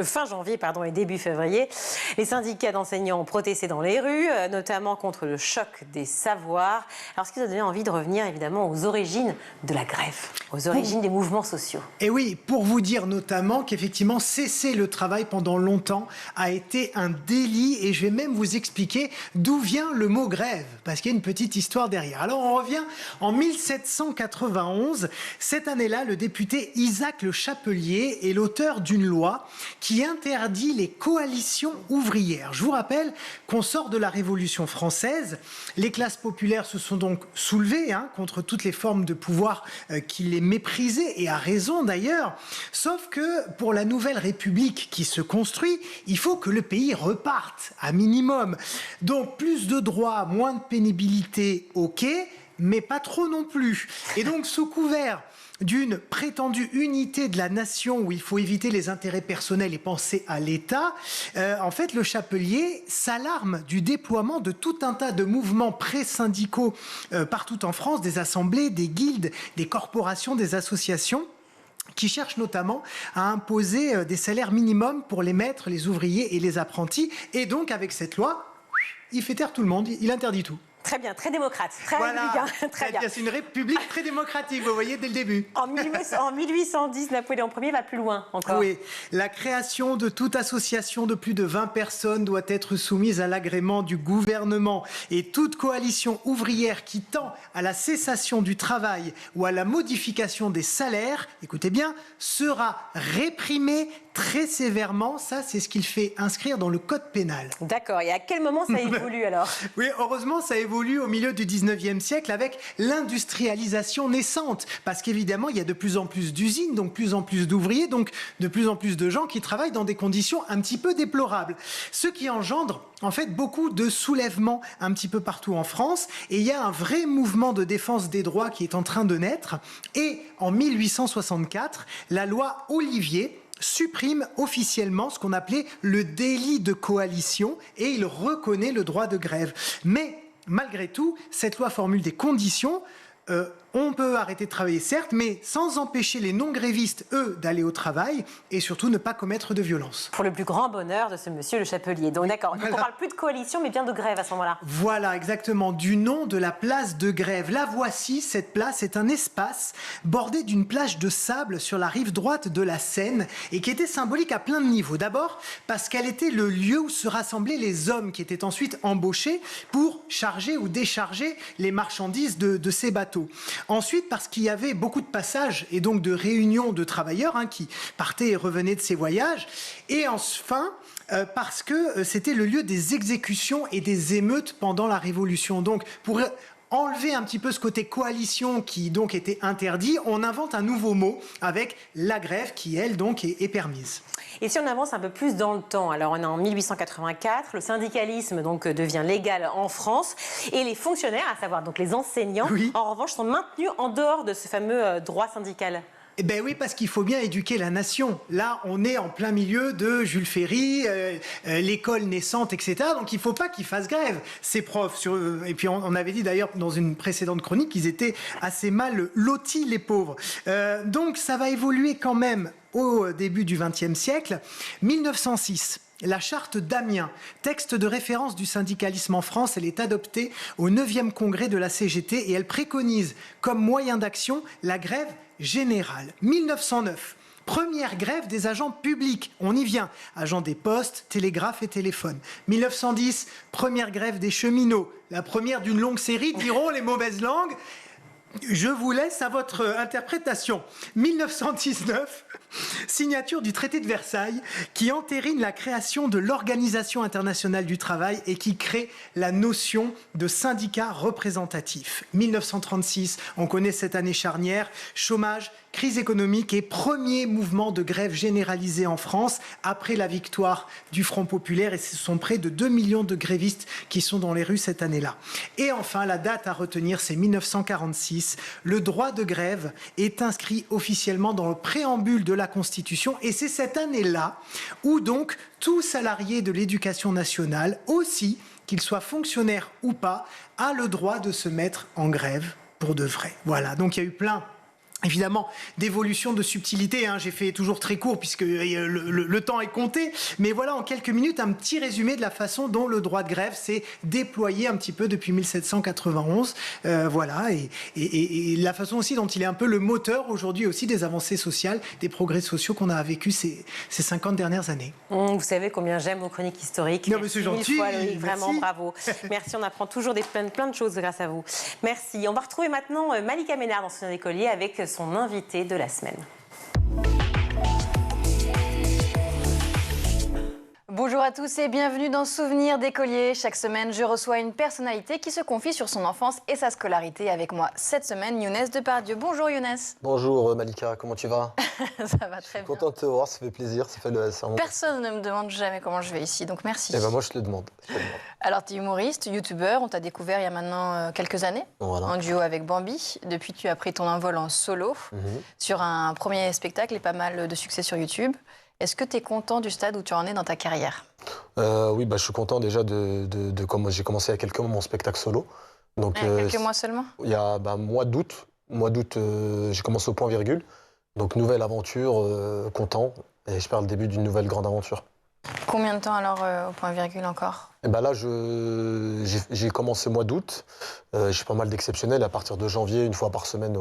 fin janvier et début février. Les syndicats d'enseignants ont protesté dans les rues, notamment contre le choc des savoirs. Alors, ce qui nous a donné envie de revenir évidemment aux origines de la grève, aux origines des mouvements sociaux. Et oui, pour vous dire notamment qu'effectivement, cesser le travail pendant longtemps a été un délit. Et je vais même vous expliquer d'où vient le mot grève, parce qu'il y a une petite histoire derrière. Alors, on revient en 1791. Cette année-là, le député Isaac Le Chapelier est l'auteur d'une loi qui interdit les coalitions ouvrières. Je vous rappelle qu'on sort de la Révolution française. Les classes populaires se sont donc soulevées contre toutes les formes de pouvoir qui les méprisaient, et à raison d'ailleurs. Sauf que pour la nouvelle République qui se construit, il faut que le pays reparte à minimum. Donc plus de droits, moins de pénibilité, ok, mais pas trop non plus. Et donc sous couvert d'une prétendue unité de la nation où il faut éviter les intérêts personnels et penser à l'État, en fait, Le Chapelier s'alarme du déploiement de tout un tas de mouvements pré-syndicaux partout en France, des assemblées, des guildes, des corporations, des associations, qui cherchent notamment à imposer des salaires minimums pour les maîtres, les ouvriers et les apprentis. Et donc, avec cette loi, il fait taire tout le monde, il interdit tout. Très bien, très démocrate, très voilà, républicain. Très bien. C'est une république très démocratique, vous voyez, dès le début. En 1810, Napoléon Ier va plus loin encore. Oui, la création de toute association de plus de 20 personnes doit être soumise à l'agrément du gouvernement. Et toute coalition ouvrière qui tend à la cessation du travail ou à la modification des salaires, écoutez bien, sera réprimée très sévèrement. Ça, c'est ce qu'il fait inscrire dans le code pénal. D'accord. Et à quel moment ça évolue alors? Oui, heureusement, ça évolue au milieu du 19e siècle avec l'industrialisation naissante. Parce qu'évidemment, il y a de plus en plus d'usines, donc plus en plus d'ouvriers, donc de plus en plus de gens qui travaillent dans des conditions un petit peu déplorables. Ce qui engendre en fait beaucoup de soulèvements un petit peu partout en France. Et il y a un vrai mouvement de défense des droits qui est en train de naître. Et en 1864, la loi Olivier supprime officiellement ce qu'on appelait le délit de coalition et il reconnaît le droit de grève. Mais malgré tout, cette loi formule des conditions. On peut arrêter de travailler, certes, mais sans empêcher les non-grévistes, eux, d'aller au travail et surtout ne pas commettre de violence. Pour le plus grand bonheur de ce monsieur Le Chapelier. Donc d'accord, voilà. On ne parle plus de coalition, mais bien de grève à ce moment-là. Voilà, exactement, du nom de la place de Grève. La voici, cette place est un espace bordé d'une plage de sable sur la rive droite de la Seine et qui était symbolique à plein de niveaux. D'abord, parce qu'elle était le lieu où se rassemblaient les hommes qui étaient ensuite embauchés pour charger ou décharger les marchandises de ces bateaux. Ensuite, parce qu'il y avait beaucoup de passages et donc de réunions de travailleurs qui partaient et revenaient de ces voyages. Et enfin, parce que c'était le lieu des exécutions et des émeutes pendant la Révolution. Donc, pour enlever un petit peu ce côté coalition qui donc était interdit, on invente un nouveau mot avec la grève qui, elle, donc est permise. Et si on avance un peu plus dans le temps, alors on est en 1884, le syndicalisme donc devient légal en France et les fonctionnaires, à savoir donc les enseignants, en revanche, sont maintenus en dehors de ce fameux droit syndical. Eh bien oui, parce qu'il faut bien éduquer la nation. Là, on est en plein milieu de Jules Ferry, l'école naissante, etc. Donc il ne faut pas qu'ils fassent grève, ces profs. Et puis on avait dit d'ailleurs dans une précédente chronique qu'ils étaient assez mal lotis, les pauvres. Donc ça va évoluer quand même au début du XXe siècle. 1906. La charte d'Amiens, texte de référence du syndicalisme en France, elle est adoptée au 9e congrès de la CGT et elle préconise comme moyen d'action la grève générale. 1909, première grève des agents publics. On y vient. Agents des postes, télégraphes et téléphones. 1910, première grève des cheminots. La première d'une longue série, diront les mauvaises langues. Je vous laisse à votre interprétation. 1919, signature du traité de Versailles qui entérine la création de l'Organisation internationale du travail et qui crée la notion de syndicat représentatif. 1936, on connaît cette année charnière, chômage, crise économique et premier mouvement de grève généralisé en France après la victoire du Front populaire et ce sont près de 2 millions de grévistes qui sont dans les rues cette année-là. Et enfin, la date à retenir, c'est 1946. Le droit de grève est inscrit officiellement dans le préambule de la Constitution et c'est cette année-là où donc tout salarié de l'éducation nationale, aussi qu'il soit fonctionnaire ou pas, a le droit de se mettre en grève pour de vrai. Voilà, donc il y a eu plein évidemment d'évolution, de subtilité. J'ai fait toujours très court puisque le temps est compté. Mais voilà, en quelques minutes, un petit résumé de la façon dont le droit de grève s'est déployé un petit peu depuis 1791. Voilà, et la façon aussi dont il est un peu le moteur aujourd'hui aussi des avancées sociales, des progrès sociaux qu'on a vécu ces 50 dernières années. Vous savez combien j'aime vos chroniques historiques. Non, mais c'est gentil. Fois, vraiment, bravo. Merci, on apprend toujours plein de choses grâce à vous. Merci. On va retrouver maintenant Malika Ménard dans son écolier avec son invité de la semaine. Bonjour à tous et bienvenue dans Souvenirs d'écolier. Chaque semaine, je reçois une personnalité qui se confie sur son enfance et sa scolarité. Avec moi cette semaine, Younes Depardieu. Bonjour Younes. Bonjour Malika, comment tu vas? Ça va très bien. Content de te voir, ça fait plaisir. Personne ne me demande jamais comment je vais ici, donc merci. Eh ben moi je te le demande. Alors tu es humoriste, youtubeur, on t'a découvert il y a maintenant quelques années, en duo avec Bambi. Depuis tu as pris ton envol en solo sur un premier spectacle et pas mal de succès sur YouTube. Est-ce que tu es content du stade où tu en es dans ta carrière? Oui, je suis content déjà de comment j'ai commencé il y a quelques mois mon spectacle solo. Donc, quelques mois seulement? Il y a mois d'août, j'ai commencé au point virgule. Donc nouvelle aventure, content. Et j'espère le début d'une nouvelle grande aventure. Combien de temps alors au point virgule encore? Là, j'ai commencé mois d'août. J'ai pas mal d'exceptionnels à partir de janvier, une fois par semaine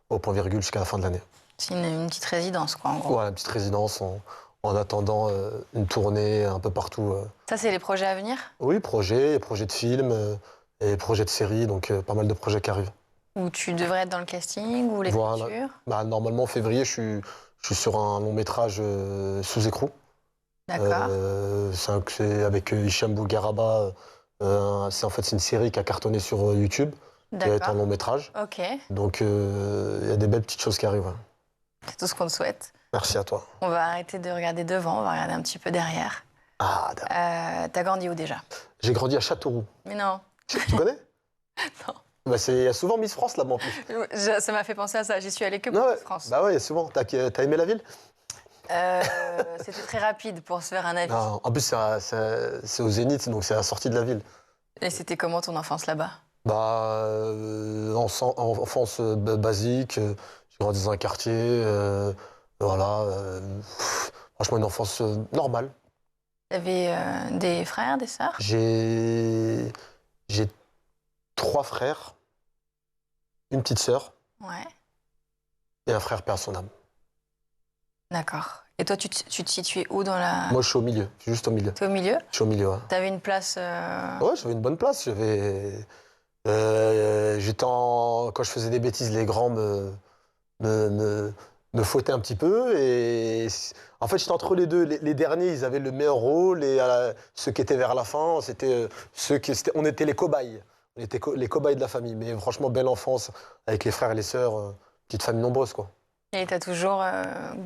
au point virgule jusqu'à la fin de l'année. C'est une petite résidence, quoi, en gros. Voilà, une petite résidence en attendant une tournée un peu partout. Ça, c'est les projets à venir? Oui, projets de films et projets de séries, donc pas mal de projets qui arrivent. Où tu devrais être dans le casting ou l'écriture? Normalement, en février, je suis sur un long métrage sous écrou. D'accord. C'est avec Hicham Bougaraba. C'est une série qui a cartonné sur YouTube. Qui va être un long métrage. Ok. Donc, il y a des belles petites choses qui arrivent. C'est tout ce qu'on te souhaite. Merci à toi. On va arrêter de regarder devant, on va regarder un petit peu derrière. Ah, d'accord. T'as grandi où déjà? J'ai grandi à Châteauroux. Mais non. Tu connais? Non. Il y a souvent Miss France là-bas en plus. Ça m'a fait penser à ça, j'y suis allée que pour Miss France. Bah ouais, il y a souvent. T'as aimé la ville? C'était très rapide pour se faire un avis. Non, en plus, c'est au Zénith, donc c'est à la sortie de la ville. Et c'était comment ton enfance là-bas? Enfance basique, j'ai grandi dans un quartier, franchement une enfance normale. T'avais des frères, des sœurs? J'ai 3 frères, une petite sœur et un frère paix à son âme. D'accord. Et toi, tu te situais où dans la... Moi, je suis au milieu, juste au milieu. T'es au milieu? Je suis au milieu, ouais. T'avais une place... Ouais, j'avais une bonne place, j'avais Quand je faisais des bêtises, les grands me fouettaient un petit peu. Et en fait, j'étais entre les deux. Les derniers, ils avaient le meilleur rôle. Et ceux qui étaient vers la fin, on était les cobayes. On était les cobayes de la famille. Mais franchement, belle enfance avec les frères et les sœurs. Petite famille nombreuse, quoi. Et tu as toujours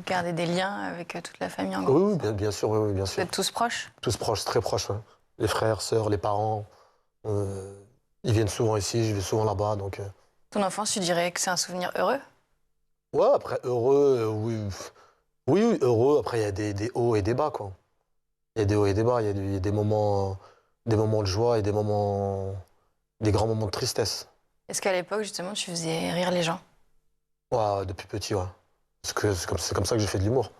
gardé des liens avec toute la famille en gros? Oui, bien sûr, oui, bien sûr. Vous êtes tous proches? Tous proches, très proches. Ouais. Les frères, sœurs, les parents. Ils viennent souvent ici, je vais souvent là-bas. Donc, Ton enfance, tu dirais que c'est un souvenir heureux? Ouais, après, heureux, oui. Oui, heureux. Après, il y a des hauts et des bas, quoi. Il y a des hauts et des bas. Il y a des moments de joie et des grands moments de tristesse. Est-ce qu'à l'époque, justement, tu faisais rire les gens? Ouais, depuis petit, ouais. Parce que c'est comme ça que j'ai fait de l'humour.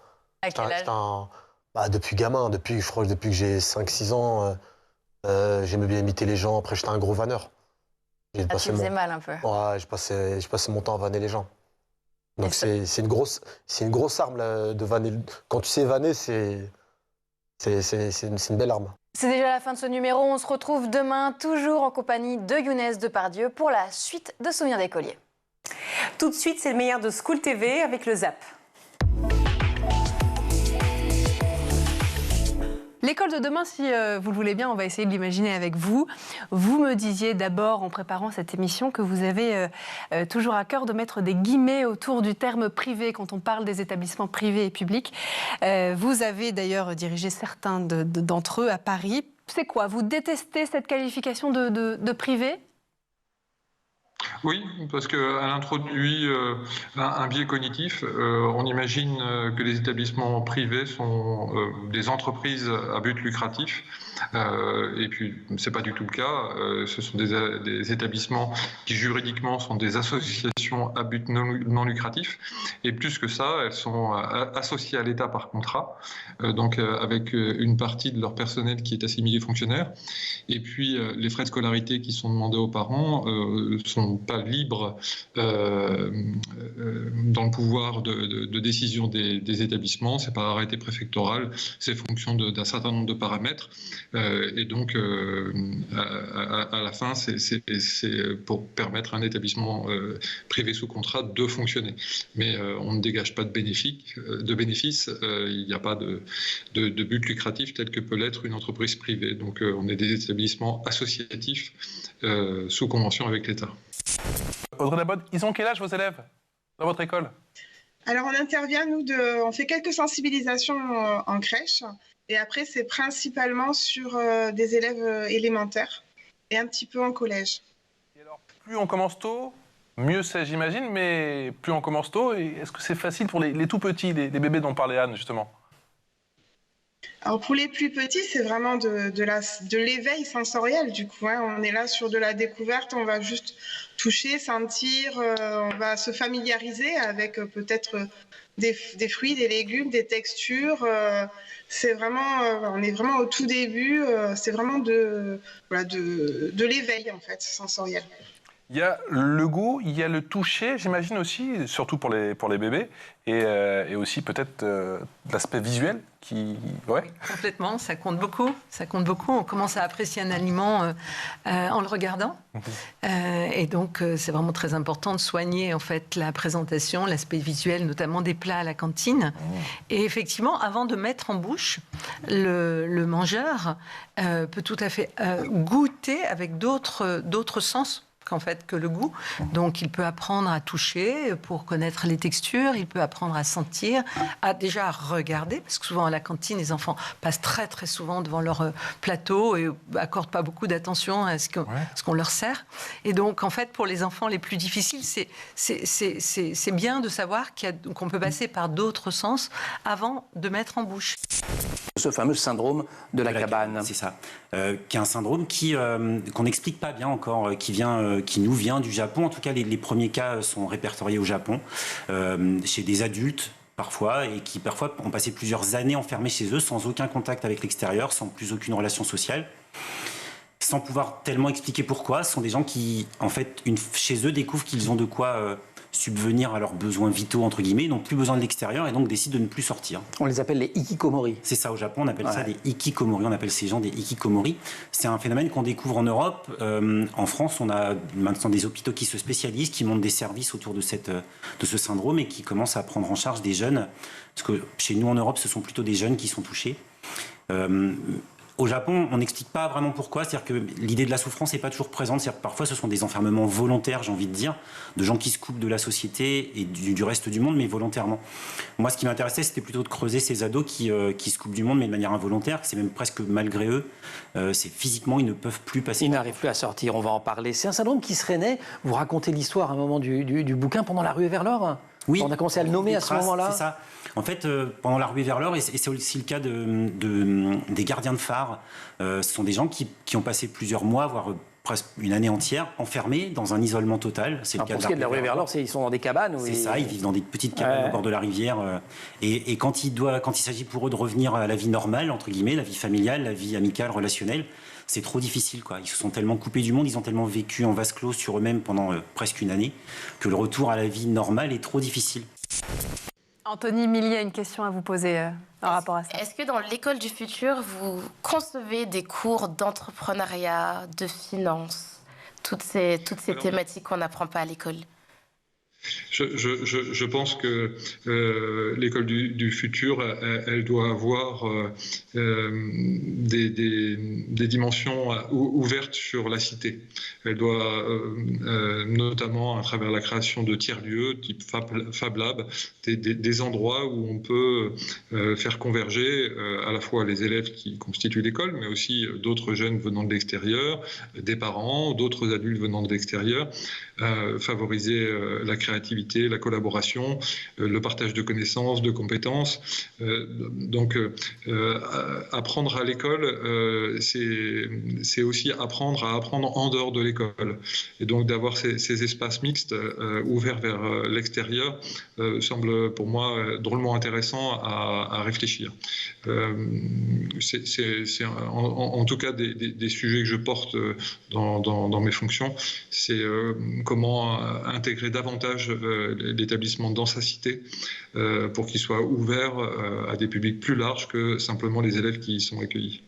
À quel âge? Depuis gamin, depuis que j'ai 5-6 ans, j'aimais bien imiter les gens. Après, j'étais un gros vanneur. Tu faisais mal un peu. Ouais, je passais mon temps à vanner les gens. Donc c'est une grosse arme là, de vanner. Quand tu sais vanner, c'est une belle arme. C'est déjà la fin de ce numéro. On se retrouve demain, toujours en compagnie de Younes Depardieu, pour la suite de Souvenirs d'écoliers. Tout de suite, c'est le meilleur de School TV avec le Zap. L'école de demain, si vous le voulez bien, on va essayer de l'imaginer avec vous. Vous me disiez d'abord, en préparant cette émission, que vous avez toujours à cœur de mettre des guillemets autour du terme privé quand on parle des établissements privés et publics. Vous avez d'ailleurs dirigé certains d'entre eux à Paris. C'est quoi? Vous détestez cette qualification de privé? Oui, parce qu'elle introduit un biais cognitif. On imagine que les établissements privés sont des entreprises à but lucratif. Et puis, ce n'est pas du tout le cas. Ce sont des établissements qui, juridiquement, sont des associations à but non lucratif. Et plus que ça, elles sont associées à l'État par contrat, donc avec une partie de leur personnel qui est assimilé fonctionnaire. Et puis, les frais de scolarité qui sont demandés aux parents sont pas libres dans le pouvoir de décision des établissements. C'est par arrêté préfectoral, c'est fonction d'un certain nombre de paramètres. Et donc, à la fin, c'est pour permettre à un établissement privé sous contrat de fonctionner. Mais on ne dégage pas de bénéfices. Il n'y a pas de but lucratif tel que peut l'être une entreprise privée. Donc, on est des établissements associatifs sous convention avec l'État. Audrey Labode, ils ont quel âge vos élèves dans votre école? Alors on intervient, on fait quelques sensibilisations en crèche et après c'est principalement sur des élèves élémentaires et un petit peu en collège. Et alors, plus on commence tôt, mieux c'est j'imagine, mais plus on commence tôt, est-ce que c'est facile pour les tout petits, les bébés dont parlait Anne justement? Alors pour les plus petits, c'est vraiment de l'éveil sensoriel du coup. Hein. On est là sur de la découverte, on va juste toucher, sentir, on va se familiariser avec peut-être des fruits, des légumes, des textures. C'est vraiment, on est vraiment au tout début. C'est vraiment de l'éveil en fait sensoriel. Il y a le goût, il y a le toucher, j'imagine aussi, surtout pour les bébés, et aussi peut-être l'aspect visuel qui... Ouais. Complètement, ça compte beaucoup. Ça compte beaucoup. On commence à apprécier un aliment en le regardant. Et donc, c'est vraiment très important de soigner en fait la présentation, l'aspect visuel, notamment des plats à la cantine. Et effectivement, avant de mettre en bouche, le mangeur peut tout à fait goûter avec d'autres sens que le goût. Donc, il peut apprendre à toucher pour connaître les textures, il peut apprendre à sentir, à déjà regarder, parce que souvent à la cantine, les enfants passent très très souvent devant leur plateau et accordent pas beaucoup d'attention à ce qu'on leur sert. Et donc, en fait, pour les enfants les plus difficiles, c'est bien de savoir qu'on peut passer par d'autres sens avant de mettre en bouche. Ce fameux syndrome de la cabane. C'est ça. Qui est un syndrome qu'on n'explique pas bien encore, qui nous vient du Japon. En tout cas, les premiers cas sont répertoriés au Japon, chez des adultes parfois, et qui parfois ont passé plusieurs années enfermés chez eux, sans aucun contact avec l'extérieur, sans plus aucune relation sociale, sans pouvoir tellement expliquer pourquoi. Ce sont des gens qui, en fait, chez eux, découvrent qu'ils ont de quoi subvenir à leurs besoins vitaux, entre guillemets, ils n'ont plus besoin de l'extérieur et donc décident de ne plus sortir. On les appelle les hikikomori. C'est ça, au Japon, on appelle ça des hikikomori, on appelle ces gens des hikikomori. C'est un phénomène qu'on découvre en Europe. En France, on a maintenant des hôpitaux qui se spécialisent, qui montent des services autour de ce syndrome et qui commencent à prendre en charge des jeunes. Parce que chez nous, en Europe, ce sont plutôt des jeunes qui sont touchés. Au Japon, on n'explique pas vraiment pourquoi. C'est-à-dire que l'idée de la souffrance n'est pas toujours présente. C'est-à-dire que parfois, ce sont des enfermements volontaires, j'ai envie de dire, de gens qui se coupent de la société et du reste du monde, mais volontairement. Moi, ce qui m'intéressait, c'était plutôt de creuser ces ados qui se coupent du monde, mais de manière involontaire. C'est même presque malgré eux. C'est physiquement, ils ne peuvent plus passer. Ils n'arrivent plus à sortir, on va en parler. C'est un syndrome qui serait né. Vous racontez l'histoire à un moment du bouquin pendant la ruée vers l'or. Oui. On a commencé à le nommer à ce moment-là. C'est ça. En fait, pendant la ruée vers l'or, et c'est aussi le cas des gardiens de phare, ce sont des gens qui ont passé plusieurs mois, voire presque une année entière, enfermés dans un isolement total. C'est le cas pour ce qui est de la ruée vers l'or, ils sont dans des cabanes. C'est ça, ils vivent dans des petites cabanes au bord de la rivière. Et quand il s'agit pour eux de revenir à la vie normale, entre guillemets, la vie familiale, la vie amicale, relationnelle, c'est trop difficile, quoi. Ils se sont tellement coupés du monde, ils ont tellement vécu en vase clos sur eux-mêmes pendant presque une année, que le retour à la vie normale est trop difficile. Anthony Milly a une question à vous poser en rapport à ça. Est-ce que dans l'école du futur, vous concevez des cours d'entrepreneuriat, de finance, toutes ces thématiques qu'on n'apprend pas à l'école ? Je pense que l'école du futur, elle doit avoir des dimensions ouvertes sur la cité. Elle doit, notamment à travers la création de tiers-lieux, type Fab Lab, des endroits où on peut faire converger à la fois les élèves qui constituent l'école, mais aussi d'autres jeunes venant de l'extérieur, des parents, d'autres adultes venant de l'extérieur, favoriser la créativité, la collaboration, le partage de connaissances, de compétences. Donc, apprendre à l'école, c'est aussi apprendre à apprendre en dehors de l'école. Et donc, d'avoir ces espaces mixtes ouverts vers l'extérieur semble pour moi drôlement intéressant à réfléchir. C'est en tout cas des sujets que je porte dans mes fonctions. C'est comment intégrer davantage l'établissement dans sa cité pour qu'il soit ouvert à des publics plus larges que simplement les élèves qui y sont accueillis.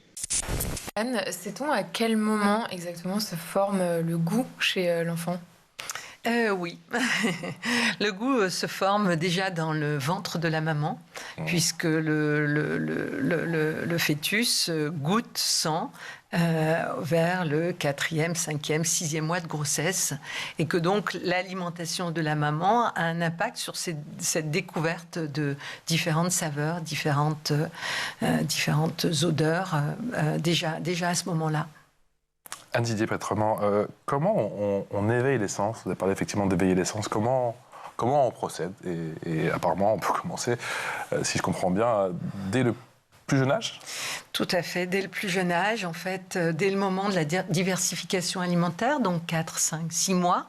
Anne, sait-on à quel moment exactement se forme le goût chez l'enfant ? Oui, le goût se forme déjà dans le ventre de la maman, puisque le fœtus goûte, sent vers le 4e, 5e, 6e mois de grossesse, et que donc l'alimentation de la maman a un impact sur cette découverte de différentes saveurs, différentes odeurs, déjà à ce moment-là. Anne-Didier Pétrement, comment on éveille les sens ? Vous avez parlé effectivement d'éveiller les sens. Comment on procède ? Et apparemment, on peut commencer, si je comprends bien, dès le plus jeune âge ? Tout à fait, dès le plus jeune âge, en fait, dès le moment de la diversification alimentaire, donc 4, 5, 6 mois,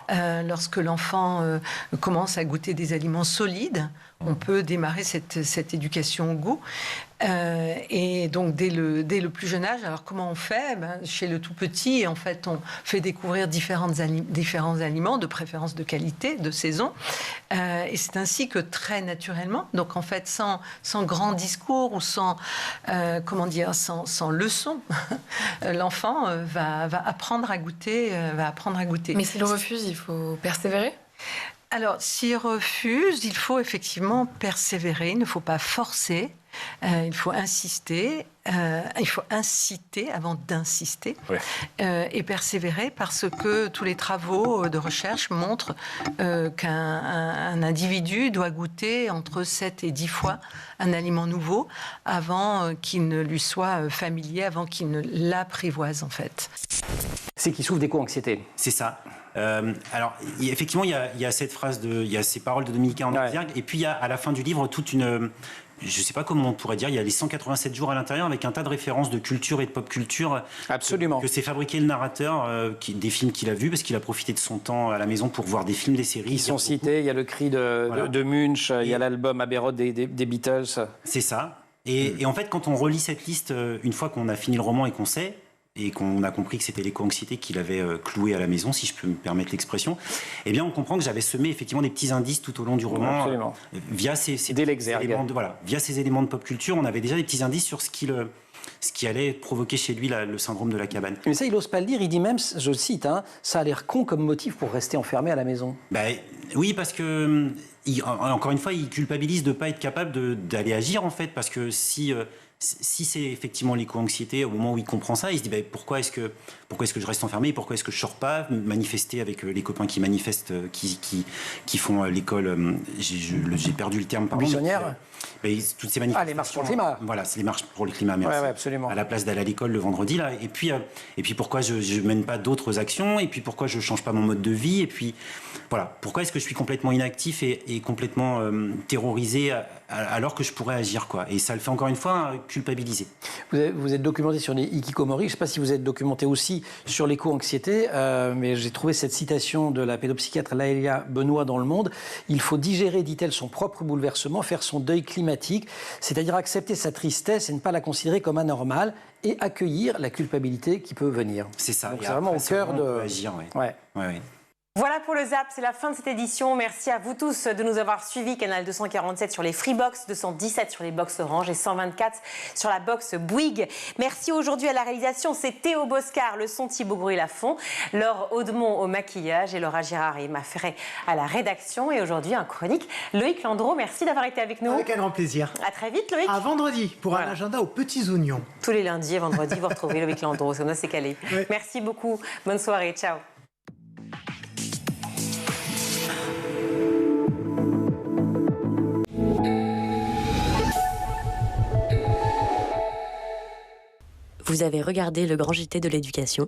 lorsque l'enfant commence à goûter des aliments solides, on peut démarrer cette éducation au goût. Et donc, dès le plus jeune âge, alors comment on fait ? Chez le tout petit, en fait, on fait découvrir différents aliments, de préférence de qualité, de saison. Et c'est ainsi que très naturellement, donc en fait, sans grand discours ou sans leçon, l'enfant va apprendre à goûter. Mais s'il refuse, il faut persévérer ? Alors, s'il refuse, il faut effectivement persévérer, il ne faut pas forcer. Il faut insister, il faut inciter avant d'insister, et persévérer, parce que tous les travaux de recherche montrent qu'un individu doit goûter entre 7 et 10 fois un aliment nouveau avant qu'il ne lui soit familier, avant qu'il ne l'apprivoise en fait. C'est qu'il souffre d'éco-anxiété. C'est ça. Alors, effectivement, il y a cette phrase, il y a ces paroles de Dominica en exergue, et puis il y a à la fin du livre toute une... Je ne sais pas comment on pourrait dire, il y a les 187 jours à l'intérieur avec un tas de références de culture et de pop culture. Absolument. Que s'est fabriqué le narrateur, des films qu'il a vus, parce qu'il a profité de son temps à la maison pour voir des films, des séries. Ils sont cités, il y a Le Cri de Munch, il y a l'album Abbey Road des Beatles. C'est ça. Et en fait, quand on relit cette liste, une fois qu'on a fini le roman et qu'on sait, et qu'on a compris que c'était l'éco-anxiété qu'il avait cloué à la maison, si je peux me permettre l'expression, eh bien on comprend que j'avais semé effectivement des petits indices tout au long du roman. Via ces éléments via ces éléments de pop culture, on avait déjà des petits indices sur ce qui allait provoquer chez lui le syndrome de la cabane. Mais ça, il n'ose pas le dire. Il dit même, je le cite, ça a l'air con comme motif pour rester enfermé à la maison. Oui, parce que, encore une fois, il culpabilise de ne pas être capable d'aller agir, en fait, parce que si c'est effectivement l'éco-anxiété, au moment où il comprend ça, il se dit pourquoi est-ce que je reste enfermé, pourquoi est-ce que je ne sors pas manifester avec les copains qui manifestent, qui font l'école, j'ai perdu le terme, pardon. Buissonnière. Toutes ces manifestations. Les marches pour le climat. Voilà, c'est les marches pour le climat, merci. Ouais, absolument. À la place d'aller à l'école le vendredi, là. Et puis pourquoi je ne mène pas d'autres actions, et puis pourquoi je ne change pas mon mode de vie, et puis voilà, pourquoi est-ce que je suis complètement inactif et complètement terrorisé alors que je pourrais agir, quoi. Et ça le fait encore une fois culpabiliser. Vous êtes documenté sur les hikikomori. Je ne sais pas si vous êtes documenté aussi sur l'éco-anxiété, mais j'ai trouvé cette citation de la pédopsychiatre Laëlia Benoît dans Le Monde. Il faut digérer, dit-elle, son propre bouleversement, faire son deuil climatique, c'est-à-dire accepter sa tristesse et ne pas la considérer comme anormale et accueillir la culpabilité qui peut venir. C'est ça. C'est vraiment au cœur de... agir, ouais. Voilà pour le Zap, c'est la fin de cette édition. Merci à vous tous de nous avoir suivis. Canal 247 sur les Freebox, 217 sur les box Orange et 124 sur la box Bouygues. Merci aujourd'hui à la réalisation, c'est Théo Boscar, le son Thibaut Bruy-Lafont, Laure Audemont au maquillage et Laura Girard et Emma Ferret à la rédaction. Et aujourd'hui, en chronique, Loïc Landreau, merci d'avoir été avec nous. Avec un grand plaisir. À très vite, Loïc. À vendredi pour un agenda aux petits oignons. Tous les lundis et vendredis, vous retrouvez Loïc Landreau, comme ça c'est calé. Ouais. Merci beaucoup, bonne soirée, ciao. Vous avez regardé le Grand JT de l'éducation ?